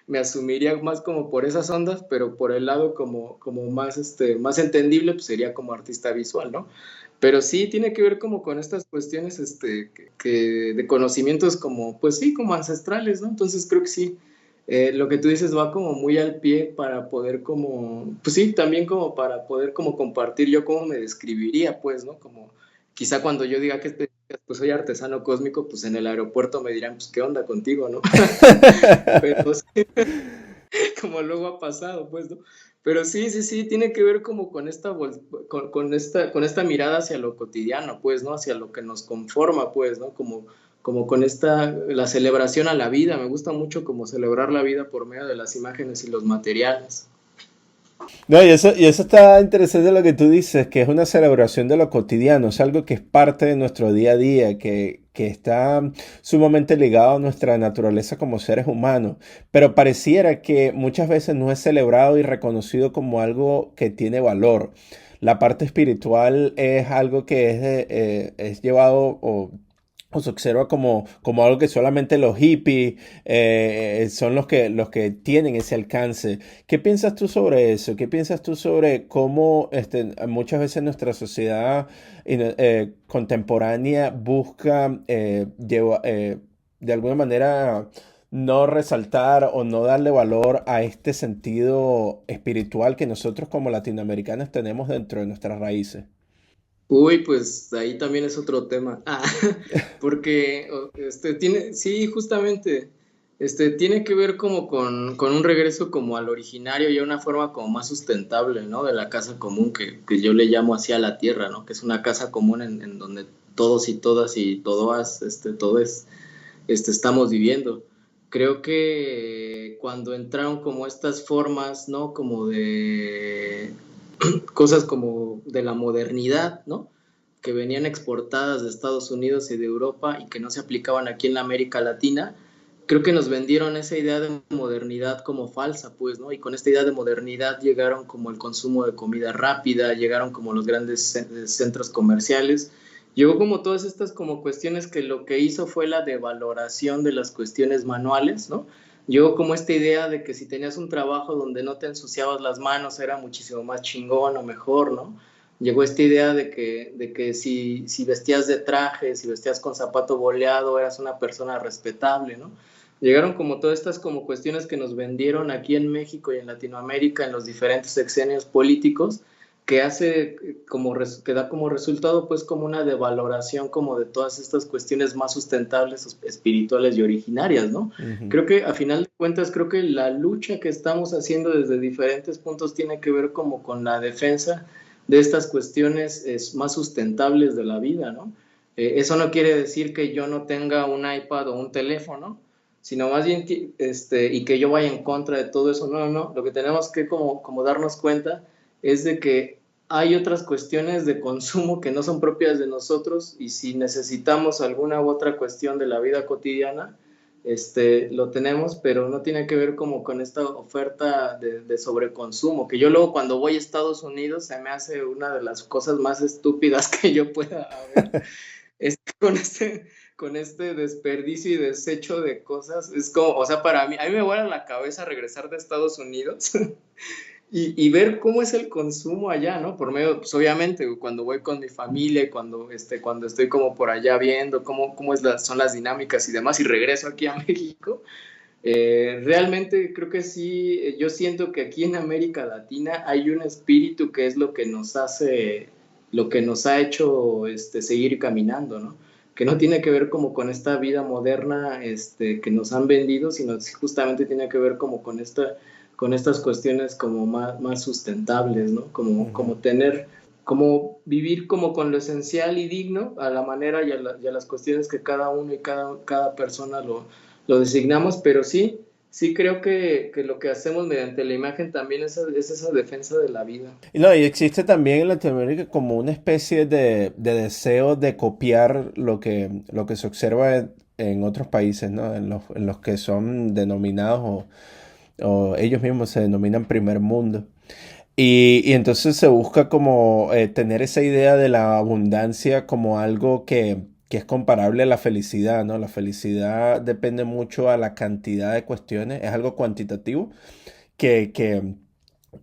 me asumiría más como por esas ondas, pero por el lado como más, más entendible, pues sería como artista visual, ¿no? Pero sí tiene que ver como con estas cuestiones, de conocimientos como, pues sí, como ancestrales, ¿no? Entonces creo que sí, lo que tú dices va como muy al pie para poder como, pues sí, también como para poder como compartir yo cómo me describiría, pues, ¿no? Como quizá cuando yo diga que pues soy artesano cósmico, pues en el aeropuerto me dirán, pues, ¿qué onda contigo, no? Pero sí, como luego ha pasado, pues, ¿no? Pero sí, sí, sí, tiene que ver como con con esta mirada hacia lo cotidiano, pues, ¿no? Hacia lo que nos conforma, pues, ¿no? Como con la celebración a la vida. Me gusta mucho como celebrar la vida por medio de las imágenes y los materiales.
No, y eso está interesante lo que tú dices, que es una celebración de lo cotidiano, es algo que es parte de nuestro día a día, que está sumamente ligado a nuestra naturaleza como seres humanos, pero pareciera que muchas veces no es celebrado y reconocido como algo que tiene valor. La parte espiritual es algo que es llevado o se observa como algo que solamente los hippies son los que tienen ese alcance. ¿Qué piensas tú sobre eso? ¿Qué piensas tú sobre cómo muchas veces nuestra sociedad contemporánea busca de alguna manera no resaltar o no darle valor a este sentido espiritual que nosotros como latinoamericanos tenemos dentro de nuestras raíces?
Uy, pues ahí también es otro tema. Porque sí, justamente, tiene que ver como con un regreso como al originario y a una forma como más sustentable, ¿no? De la casa común que yo le llamo así a la tierra, ¿no? Que es una casa común en donde todos y todas y todas, todos, estamos viviendo. Creo que cuando entraron como estas formas, ¿no? Como de cosas como de la modernidad, ¿no? que venían exportadas de Estados Unidos y de Europa y que no se aplicaban aquí en la América Latina, creo que nos vendieron esa idea de modernidad como falsa, pues, ¿no? Y con esta idea de modernidad llegaron como el consumo de comida rápida, llegaron como los grandes centros comerciales, llegó como todas estas como cuestiones que lo que hizo fue la devaloración de las cuestiones manuales, ¿no? Llegó como esta idea de que si tenías un trabajo donde no te ensuciabas las manos era muchísimo más chingón o mejor, ¿no? Llegó esta idea de que si vestías de traje, si vestías con zapato boleado, eras una persona respetable, ¿no? Llegaron como todas estas como cuestiones que nos vendieron aquí en México y en Latinoamérica en los diferentes sexenios políticos, que hace que da como resultado pues como una devaloración como de todas estas cuestiones más sustentables, espirituales y originarias, ¿no?
Ujú.
Creo que a final de cuentas, creo que la lucha que estamos haciendo desde diferentes puntos tiene que ver como con la defensa de estas cuestiones más sustentables de la vida, ¿no? Eso no quiere decir que yo no tenga un iPad o un teléfono, sino más bien y que yo vaya en contra de todo eso. No, no, no. Lo que tenemos que como darnos cuenta es de que hay otras cuestiones de consumo que no son propias de nosotros y si necesitamos alguna u otra cuestión de la vida cotidiana, lo tenemos, pero no tiene que ver como con esta oferta de sobreconsumo, que yo luego cuando voy a Estados Unidos se me hace una de las cosas más estúpidas que yo pueda haber, es con este desperdicio y desecho de cosas, es como, o sea, a mí me vuela la cabeza regresar de Estados Unidos y ver cómo es el consumo allá, ¿no? Por medio, pues obviamente, cuando voy con mi familia, cuando estoy como por allá viendo cómo son las dinámicas y demás, y regreso aquí a México, realmente creo que sí, yo siento que aquí en América Latina hay un espíritu que es lo que nos ha hecho seguir caminando, ¿no? Que no tiene que ver como con esta vida moderna que nos han vendido, sino justamente tiene que ver como con estas cuestiones como más sustentables, ¿no?
Ujú.
Como vivir como con lo esencial y digno a la manera y a las cuestiones que cada uno y cada persona lo designamos, pero sí creo que lo que hacemos mediante la imagen también es esa defensa de la vida.
Y no, y existe también en Latinoamérica como una especie de deseo de copiar lo que se observa en otros países, ¿no? En los que son denominados o ellos mismos se denominan primer mundo. Y entonces se busca como tener esa idea de la abundancia como algo que es comparable a la felicidad, ¿no? La felicidad depende mucho a la cantidad de cuestiones, es algo cuantitativo que, que,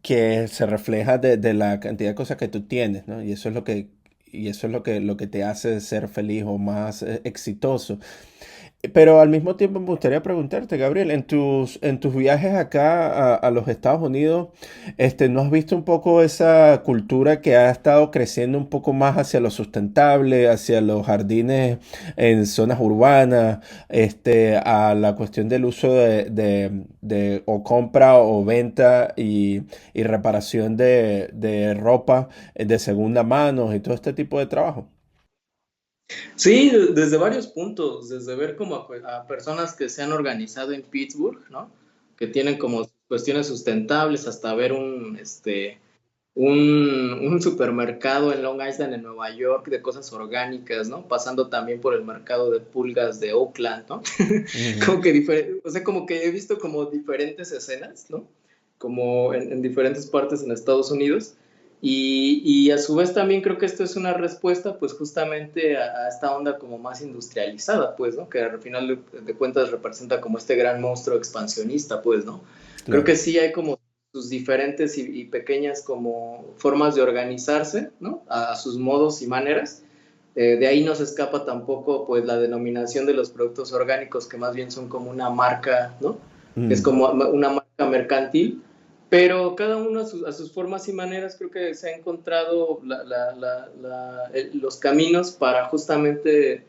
que se refleja de la cantidad de cosas que tú tienes, ¿no? Y eso es y eso es lo que te hace ser feliz o más exitoso. Pero al mismo tiempo me gustaría preguntarte, Gabriel, en tus viajes acá a los Estados Unidos, ¿no has visto un poco esa cultura que ha estado creciendo un poco más hacia lo sustentable, hacia los jardines en zonas urbanas, a la cuestión del uso de o compra o venta y reparación de ropa de segunda mano y todo este tipo de trabajo?
Sí, desde varios puntos, desde ver como a personas que se han organizado en Pittsburgh, ¿no? Que tienen como cuestiones sustentables, hasta ver un supermercado en Long Island, en Nueva York, de cosas orgánicas, ¿no? Pasando también por el mercado de pulgas de Oakland, ¿no?
Ujú.
Como que o sea, como que he visto como diferentes escenas, ¿no? Como en diferentes partes en Estados Unidos. Y a su vez también creo que esto es una respuesta pues justamente a esta onda como más industrializada, pues, ¿no? Que al final de cuentas representa como este gran monstruo expansionista, pues, ¿no? Creo
Claro.
que sí hay como sus diferentes y pequeñas como formas de organizarse, ¿no? A sus modos y maneras. De ahí no se escapa tampoco pues la denominación de los productos orgánicos que más bien son como una marca, ¿no? Es
Mm.
como una marca mercantil, pero cada uno a sus formas y maneras creo que se ha encontrado los caminos para justamente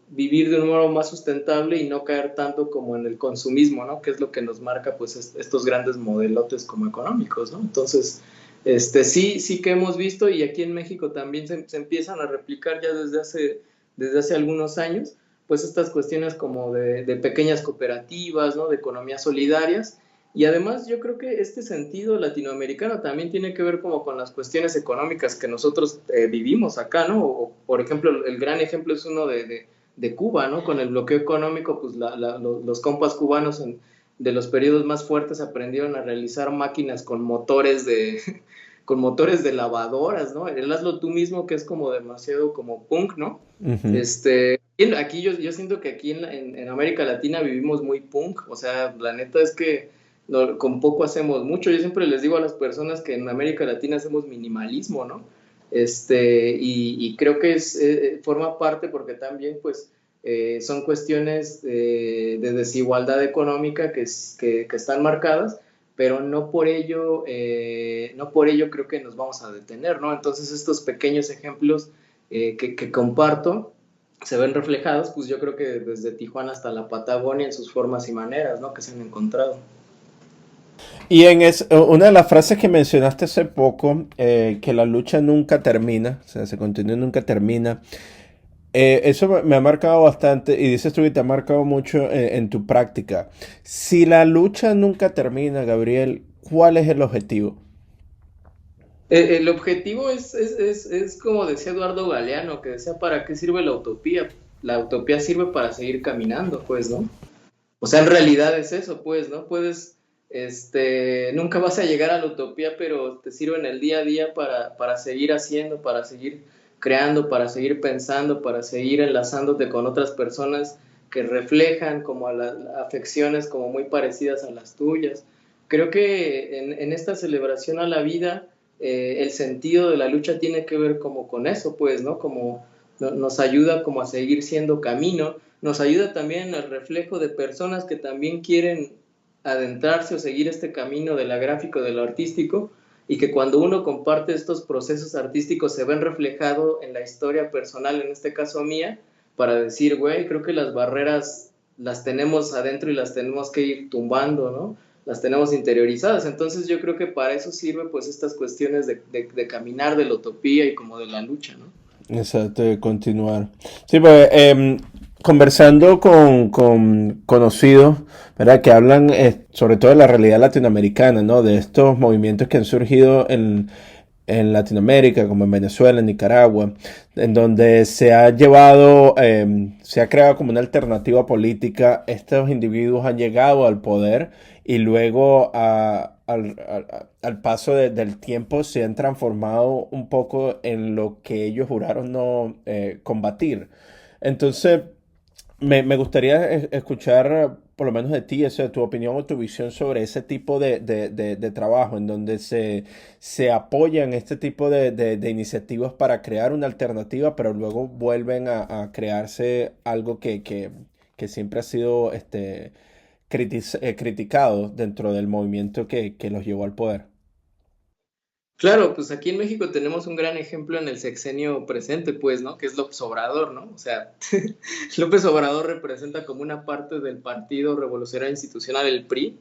vivir de un modo más sustentable y no caer tanto como en el consumismo, ¿no? Que es lo que nos marca pues estos grandes modelotes como económicos, ¿no? Entonces, sí que hemos visto y aquí en México también se empiezan a replicar ya desde hace algunos años, pues estas cuestiones como de pequeñas cooperativas, ¿no? De economías solidarias Y además yo creo que este sentido latinoamericano también tiene que ver como con las cuestiones económicas que nosotros vivimos acá, ¿no? Por ejemplo, el gran ejemplo es uno de Cuba, ¿no? Con el bloqueo económico, pues los compas cubanos de los periodos más fuertes aprendieron a realizar máquinas con motores con motores de lavadoras, ¿no? El hazlo tú mismo, que es como demasiado como punk, ¿no?
Ujú.
Aquí yo siento que aquí en América Latina vivimos muy punk, o sea, la neta es que con poco hacemos mucho. Yo siempre les digo a las personas que en América Latina hacemos minimalismo, ¿no? Y creo que forma parte porque también, pues, son cuestiones de desigualdad económica que están marcadas, pero no por ello creo que nos vamos a detener, ¿no? Entonces, estos pequeños ejemplos que comparto se ven reflejados, pues yo creo que desde Tijuana hasta la Patagonia en sus formas y maneras, ¿no? Que se han encontrado.
Y una de las frases que mencionaste hace poco, que la lucha nunca termina, o sea, se continúa nunca termina, eso me ha marcado bastante y dices tú que te ha marcado mucho en tu práctica. Si la lucha nunca termina, Gabriel, ¿cuál es el objetivo?
El objetivo es como decía Eduardo Galeano, que decía, ¿para qué sirve la utopía? La utopía sirve para seguir caminando, pues, ¿no? O sea, en realidad es eso, pues, ¿no? Nunca vas a llegar a la utopía, pero te sirve en el día a día para seguir haciendo, para seguir creando, para seguir pensando, para seguir enlazándote con otras personas que reflejan como afecciones como muy parecidas a las tuyas. Creo que en esta celebración a la vida, el sentido de la lucha tiene que ver como con eso, pues, ¿no? Como nos ayuda como a seguir siendo camino, nos ayuda también al reflejo de personas que también quieren adentrarse o seguir este camino de la gráfica, de lo artístico, y que cuando uno comparte estos procesos artísticos se ven reflejados en la historia personal, en este caso mía, para decir, güey, creo que las barreras las tenemos adentro y las tenemos que ir tumbando, ¿no? Las tenemos interiorizadas. Entonces yo creo que para eso sirve pues estas cuestiones de caminar de la utopía y como de la lucha, ¿no?
Exacto, de continuar. Sí, pues conversando con conocidos, ¿verdad? Que hablan sobre todo de la realidad latinoamericana, ¿no? De estos movimientos que han surgido en Latinoamérica, como en Venezuela, en Nicaragua, en donde se ha llevado, se ha creado como una alternativa política. Estos individuos han llegado al poder y luego al paso del tiempo se han transformado un poco en lo que ellos juraron no combatir. Entonces, me gustaría escuchar por lo menos de ti, o sea, tu opinión o tu visión sobre ese tipo de trabajo en donde se apoyan este tipo de iniciativas para crear una alternativa, pero luego vuelven a crearse algo que siempre ha sido criticado dentro del movimiento que los llevó al poder.
Claro, pues aquí en México tenemos un gran ejemplo en el sexenio presente, pues, ¿no? Que es López Obrador, ¿no? O sea, López Obrador representa como una parte del Partido Revolucionario Institucional, el PRI,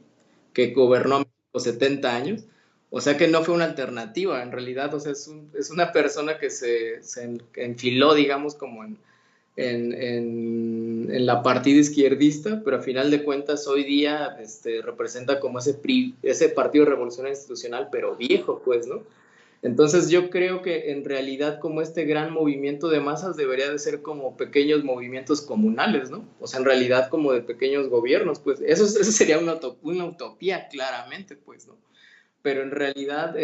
que gobernó México 70 años. O sea que no fue una alternativa, en realidad, o sea, es una persona que se enfiló, digamos, como en la partida izquierdista, pero a final de cuentas hoy día representa como ese Partido Revolucionario Institucional, pero viejo, pues, ¿no? Entonces yo creo que en realidad como este gran movimiento de masas debería de ser como pequeños movimientos comunales, ¿no? O sea, en realidad como de pequeños gobiernos, pues eso sería una utopía claramente, pues, ¿no? Pero en realidad,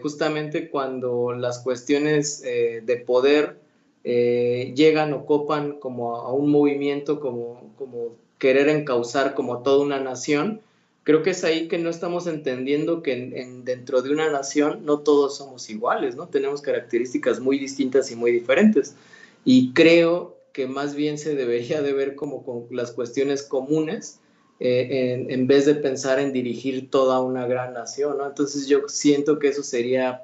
justamente cuando las cuestiones de poder llegan o copan como a un movimiento, como querer encauzar como toda una nación, creo que es ahí que no estamos entendiendo que dentro de una nación no todos somos iguales, ¿no? Tenemos características muy distintas y muy diferentes. Y creo que más bien se debería de ver como con las cuestiones comunes en vez de pensar en dirigir toda una gran nación, ¿no? Entonces yo siento que eso sería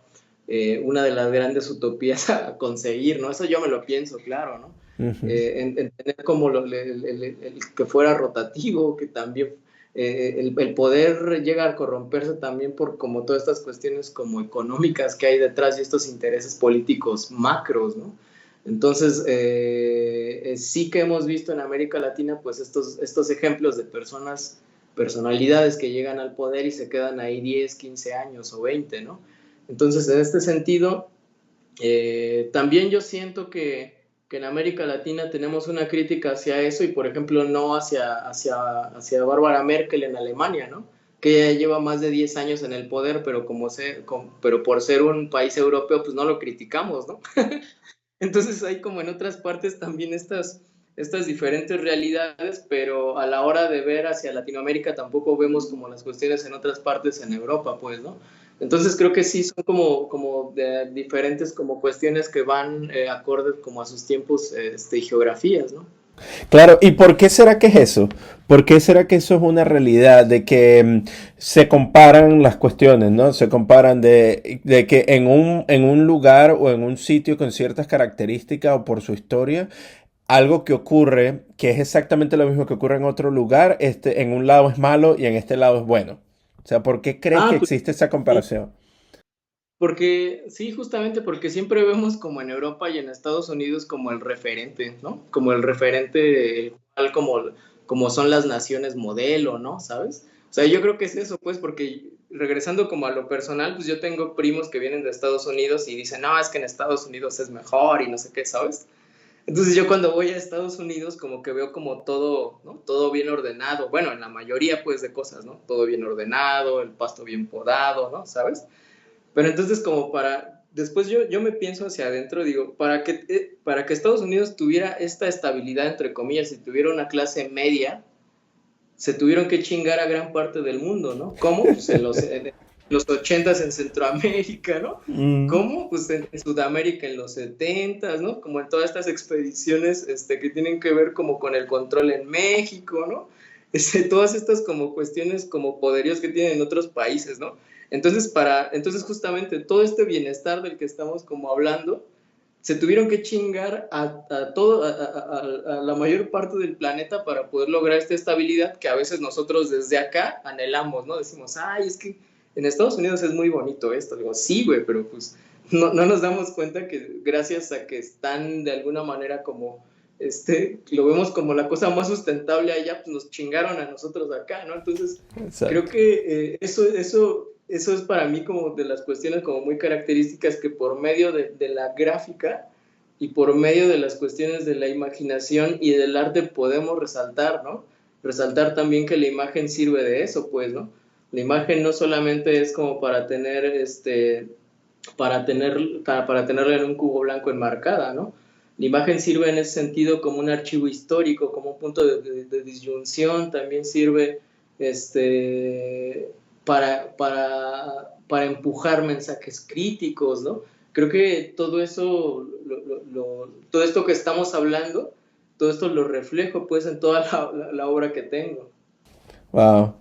una de las grandes utopías a conseguir, ¿no? Eso yo me lo pienso, claro, ¿no?
Ujú.
En tener como que fuera rotativo, que también el poder llega a corromperse también por como todas estas cuestiones como económicas que hay detrás y estos intereses políticos macros, ¿no? Entonces, sí que hemos visto en América Latina pues estos ejemplos de personas personalidades que llegan al poder y se quedan ahí 10, 15 años o 20, ¿no? Entonces, en este sentido, también yo siento que en América Latina tenemos una crítica hacia eso y, por ejemplo, no hacia Bárbara Merkel en Alemania, ¿no? Que ella lleva más de 10 años en el poder, pero, pero por ser un país europeo, pues no lo criticamos, ¿no? Entonces hay como en otras partes también estas diferentes realidades, pero a la hora de ver hacia Latinoamérica tampoco vemos como las cuestiones en otras partes en Europa, pues, ¿no? Entonces creo que sí son como de diferentes como cuestiones que van acordes como a sus tiempos y geografías, ¿no?
Claro, ¿y por qué será que es eso? ¿Por qué será que eso es una realidad de que se comparan las cuestiones, ¿no? Se comparan de que en un lugar o en un sitio con ciertas características o por su historia, algo que ocurre, que es exactamente lo mismo que ocurre en otro lugar, en un lado es malo y en este lado es bueno. O sea, ¿por qué crees que
Ah, pues
existe esa
sí,
comparación?
porque sí, justamente porque siempre vemos como en Europa y en Estados Unidos como el referente, ¿no? Como el referente, tal como son las naciones modelo, ¿no? ¿Sabes? O sea, yo creo que es eso, pues, porque regresando como a lo personal, pues yo tengo primos que vienen de Estados Unidos y dicen, no, es que en Estados Unidos es mejor y no sé qué, ¿sabes? Entonces yo cuando voy a Estados Unidos como que veo como todo, ¿no? Todo bien ordenado, bueno, en la mayoría pues de cosas, ¿no? Todo bien ordenado, el pasto bien podado, ¿no? ¿Sabes? Pero entonces como después yo me pienso hacia adentro, digo, para que Estados Unidos tuviera esta estabilidad, entre comillas, y tuviera una clase media, se tuvieron que chingar a gran parte del mundo, ¿no? ¿Cómo? Pues en los 80s en Centroamérica, ¿no?
Mm,
¿Cómo? Pues en Sudamérica en los 70s, ¿no? Como en todas estas expediciones que tienen que ver como con el control en México, ¿no? Todas estas como cuestiones como poderíos que tienen en otros países, ¿no? Entonces justamente todo este bienestar del que estamos como hablando, se tuvieron que chingar a la mayor parte del planeta para poder lograr esta estabilidad que a veces nosotros desde acá anhelamos, ¿no? Decimos, ay, es que en Estados Unidos es muy bonito esto. Digo, sí, güey, pero pues no nos damos cuenta que gracias a que están de alguna manera como, lo vemos como la cosa más sustentable allá, pues nos chingaron a nosotros acá, ¿no? Entonces, creo
exacto.
que eso es para mí como de las cuestiones como muy características que por medio de la gráfica y por medio de las cuestiones de la imaginación y del arte podemos resaltar, ¿no? Resaltar también que la imagen sirve de eso, pues, ¿no? La imagen no solamente es como para tenerla en un cubo blanco enmarcada, ¿no? La imagen sirve en ese sentido como un archivo histórico, como un punto de disyunción, también sirve para empujar mensajes críticos, ¿no? Creo que todo eso, todo esto que estamos hablando, todo esto lo reflejo pues en toda la obra que tengo.
Wow.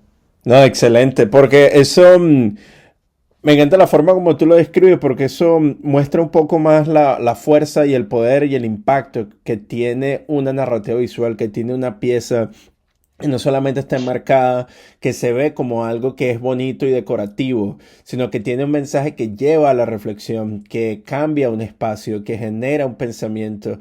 No, excelente, porque eso me encanta la forma como tú lo describes, porque eso muestra un poco más la fuerza y el poder y el impacto que tiene una narrativa visual, que tiene una pieza y no solamente está enmarcada, que se ve como algo que es bonito y decorativo, sino que tiene un mensaje que lleva a la reflexión, que cambia un espacio, que genera un pensamiento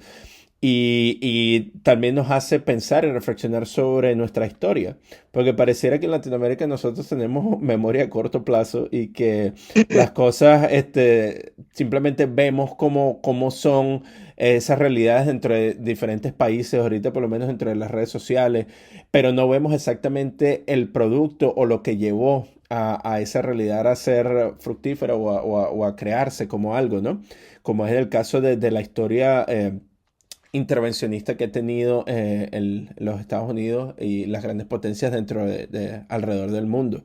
y también nos hace pensar y reflexionar sobre nuestra historia, porque pareciera que en Latinoamérica nosotros tenemos memoria a corto plazo y que las cosas simplemente vemos cómo son esas realidades dentro de diferentes países, ahorita por lo menos entre las redes sociales, pero no vemos exactamente el producto o lo que llevó a esa realidad a ser fructífera o a crearse como algo, ¿no? Como es el caso de la historia intervencionista que ha tenido los Estados Unidos y las grandes potencias dentro alrededor del mundo.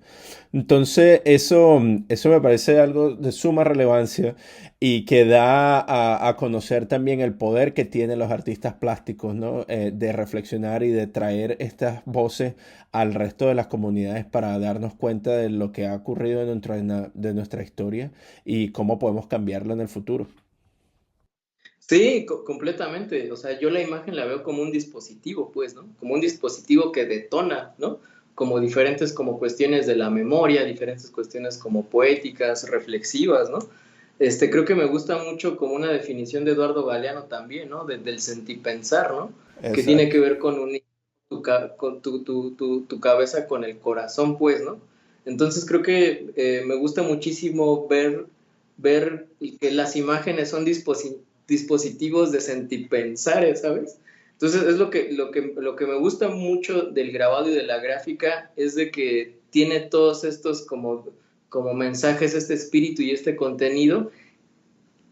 Entonces, eso me parece algo de suma relevancia y que da a conocer también el poder que tienen los artistas plásticos, ¿no? De reflexionar y de traer estas voces al resto de las comunidades para darnos cuenta de lo que ha ocurrido de nuestra historia y cómo podemos cambiarlo en el futuro.
Sí, completamente. O sea, yo la imagen la veo como un dispositivo, pues, ¿no? Como un dispositivo que detona, ¿no? Como diferentes como cuestiones de la memoria, diferentes cuestiones como poéticas, reflexivas, ¿no? Creo que me gusta mucho como una definición de Eduardo Galeano también, ¿no? Del sentipensar, ¿no? Que tiene
Exacto.
que ver con unir tu cabeza con el corazón, pues, ¿no? Entonces creo que me gusta muchísimo ver que las imágenes son dispositivos de sentipensar, ¿sabes? Entonces es lo que me gusta mucho del grabado y de la gráfica es de que tiene todos estos como mensajes, este espíritu y este contenido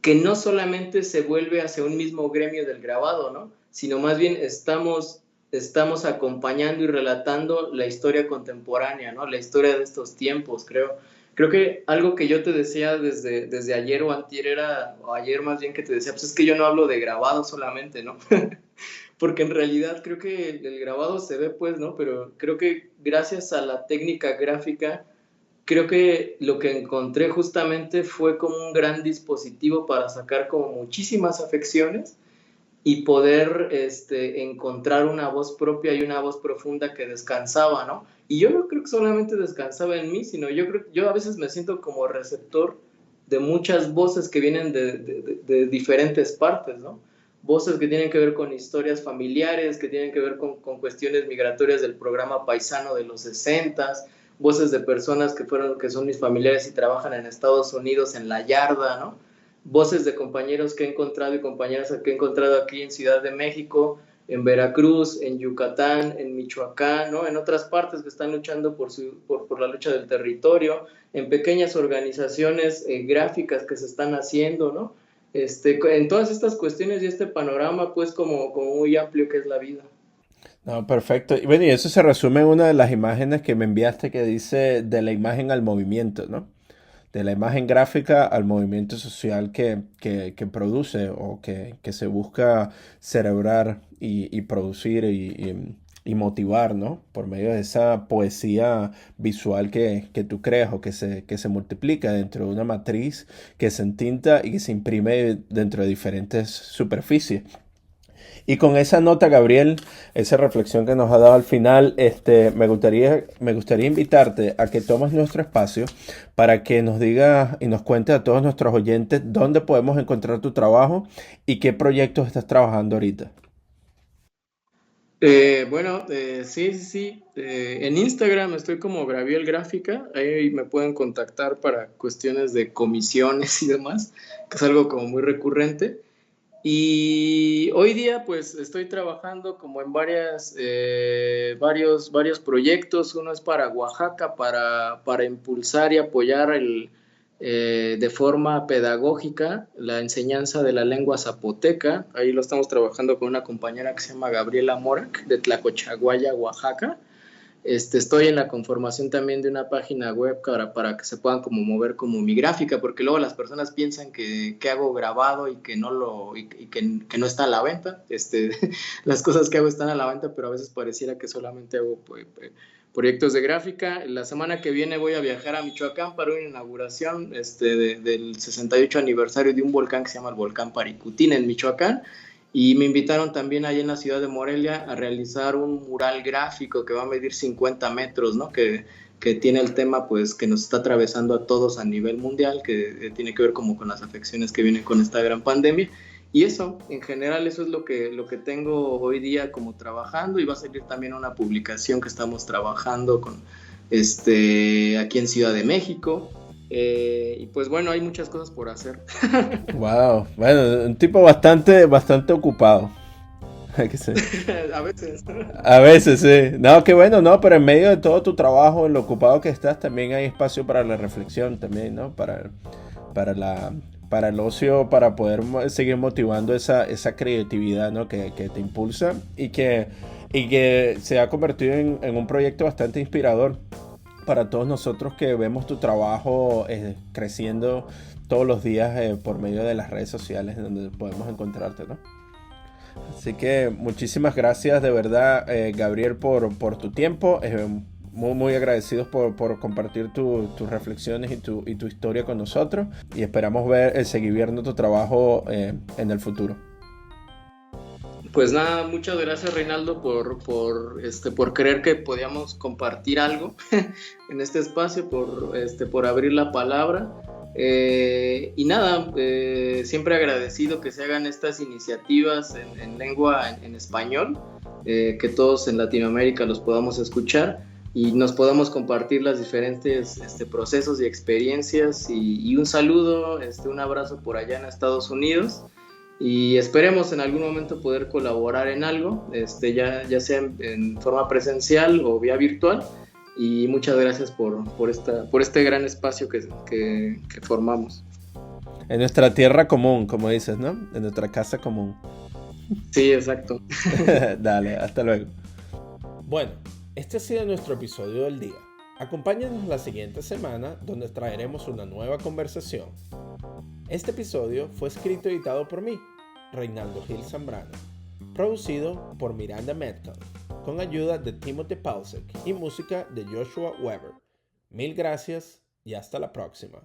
que no solamente se vuelve hacia un mismo gremio del grabado, ¿no? Sino más bien estamos acompañando y relatando la historia contemporánea, ¿no? La historia de estos tiempos, creo. Creo que algo que yo te decía desde ayer o antier era, o ayer más bien que te decía, pues es que yo no hablo de grabado solamente, ¿no? Porque en realidad creo que el grabado se ve, pues, ¿no? Pero creo que gracias a la técnica gráfica, creo que lo que encontré justamente fue como un gran dispositivo para sacar como muchísimas afecciones y poder encontrar una voz propia y una voz profunda que descansaba, ¿no? Y yo no creo que solamente descansaba en mí, sino yo a veces me siento como receptor de muchas voces que vienen de diferentes partes, ¿no? Voces que tienen que ver con historias familiares, que tienen que ver con cuestiones migratorias del programa paisano de los 60s, voces de personas que son mis familiares y trabajan en Estados Unidos en la yarda, ¿no? Voces de compañeros que he encontrado y compañeras que he encontrado aquí en Ciudad de México, en Veracruz, en Yucatán, en Michoacán, ¿no? En otras partes que están luchando por la lucha del territorio, en pequeñas organizaciones gráficas que se están haciendo, ¿no? En todas estas cuestiones y este panorama, pues, como muy amplio que es la vida.
No, perfecto. Y bueno, y eso se resume en una de las imágenes que me enviaste que dice de la imagen al movimiento, ¿no? De la imagen gráfica al movimiento social que produce o que se busca celebrar y producir y motivar, ¿no? Por medio de esa poesía visual que tú creas o que se multiplica dentro de una matriz que se entinta y que se imprime dentro de diferentes superficies. Y con esa nota, Gabriel, esa reflexión que nos ha dado al final, me gustaría invitarte a que tomes nuestro espacio para que nos digas y nos cuentes a todos nuestros oyentes dónde podemos encontrar tu trabajo y qué proyectos estás trabajando ahorita.
Sí. En Instagram estoy como Graviel Gráfica, ahí me pueden contactar para cuestiones de comisiones y demás, que es algo como muy recurrente. Y hoy día pues estoy trabajando como en varios proyectos. Uno es para Oaxaca, para impulsar y apoyar de forma pedagógica la enseñanza de la lengua zapoteca. Ahí lo estamos trabajando con una compañera que se llama Gabriela Morac de Tlacochaguaya, Oaxaca. Estoy en la conformación también de una página web para que se puedan como mover como mi gráfica, porque luego las personas piensan que hago grabado y que no está a la venta. Las cosas que hago están a la venta, pero a veces pareciera que solamente hago proyectos de gráfica. La semana que viene voy a viajar a Michoacán para una inauguración del 68 aniversario de un volcán que se llama el volcán Paricutín en Michoacán. Y me invitaron también allá en la ciudad de Morelia a realizar un mural gráfico que va a medir 50 metros, ¿no? Que tiene el tema pues que nos está atravesando a todos a nivel mundial, que tiene que ver como con las afecciones que vienen con esta gran pandemia. Y eso, en general, eso es lo que tengo hoy día como trabajando, y va a salir también una publicación que estamos trabajando aquí en Ciudad de México. Y pues bueno, hay muchas cosas por hacer.
Wow, bueno, un tipo bastante ocupado.
A veces.
A veces, sí. No, qué bueno, no, pero en medio de todo tu trabajo, en lo ocupado que estás, también hay espacio para la reflexión también, ¿no? Para para el ocio, para poder seguir motivando esa creatividad, ¿no? Que te impulsa y que se ha convertido en un proyecto bastante inspirador para todos nosotros que vemos tu trabajo creciendo todos los días por medio de las redes sociales donde podemos encontrarte, ¿no? Así que muchísimas gracias de verdad, Gabriel, por tu tiempo. Muy agradecidos por compartir tus reflexiones y tu historia con nosotros. Y esperamos seguir viendo tu trabajo en el futuro.
Pues nada, muchas gracias, Reinaldo, por creer que podíamos compartir algo en este espacio, por abrir la palabra. Y nada, siempre agradecido que se hagan estas iniciativas en lengua en español, que todos en Latinoamérica los podamos escuchar y nos podamos compartir los diferentes procesos y experiencias y un saludo, un abrazo por allá en Estados Unidos y esperemos en algún momento poder colaborar en algo, ya sea en forma presencial o vía virtual. Y muchas gracias por este gran espacio que formamos.
En nuestra tierra común, como dices, ¿no? En nuestra casa común.
Sí, exacto.
Dale, hasta luego. Bueno, este ha sido nuestro episodio del día. Acompáñanos la siguiente semana donde traeremos una nueva conversación. Este episodio fue escrito y editado por mí, Reinaldo Gil Zambrano. Producido por Miranda Metcalf, con ayuda de Timothy Palsek y música de Joshua Weber. Mil gracias y hasta la próxima.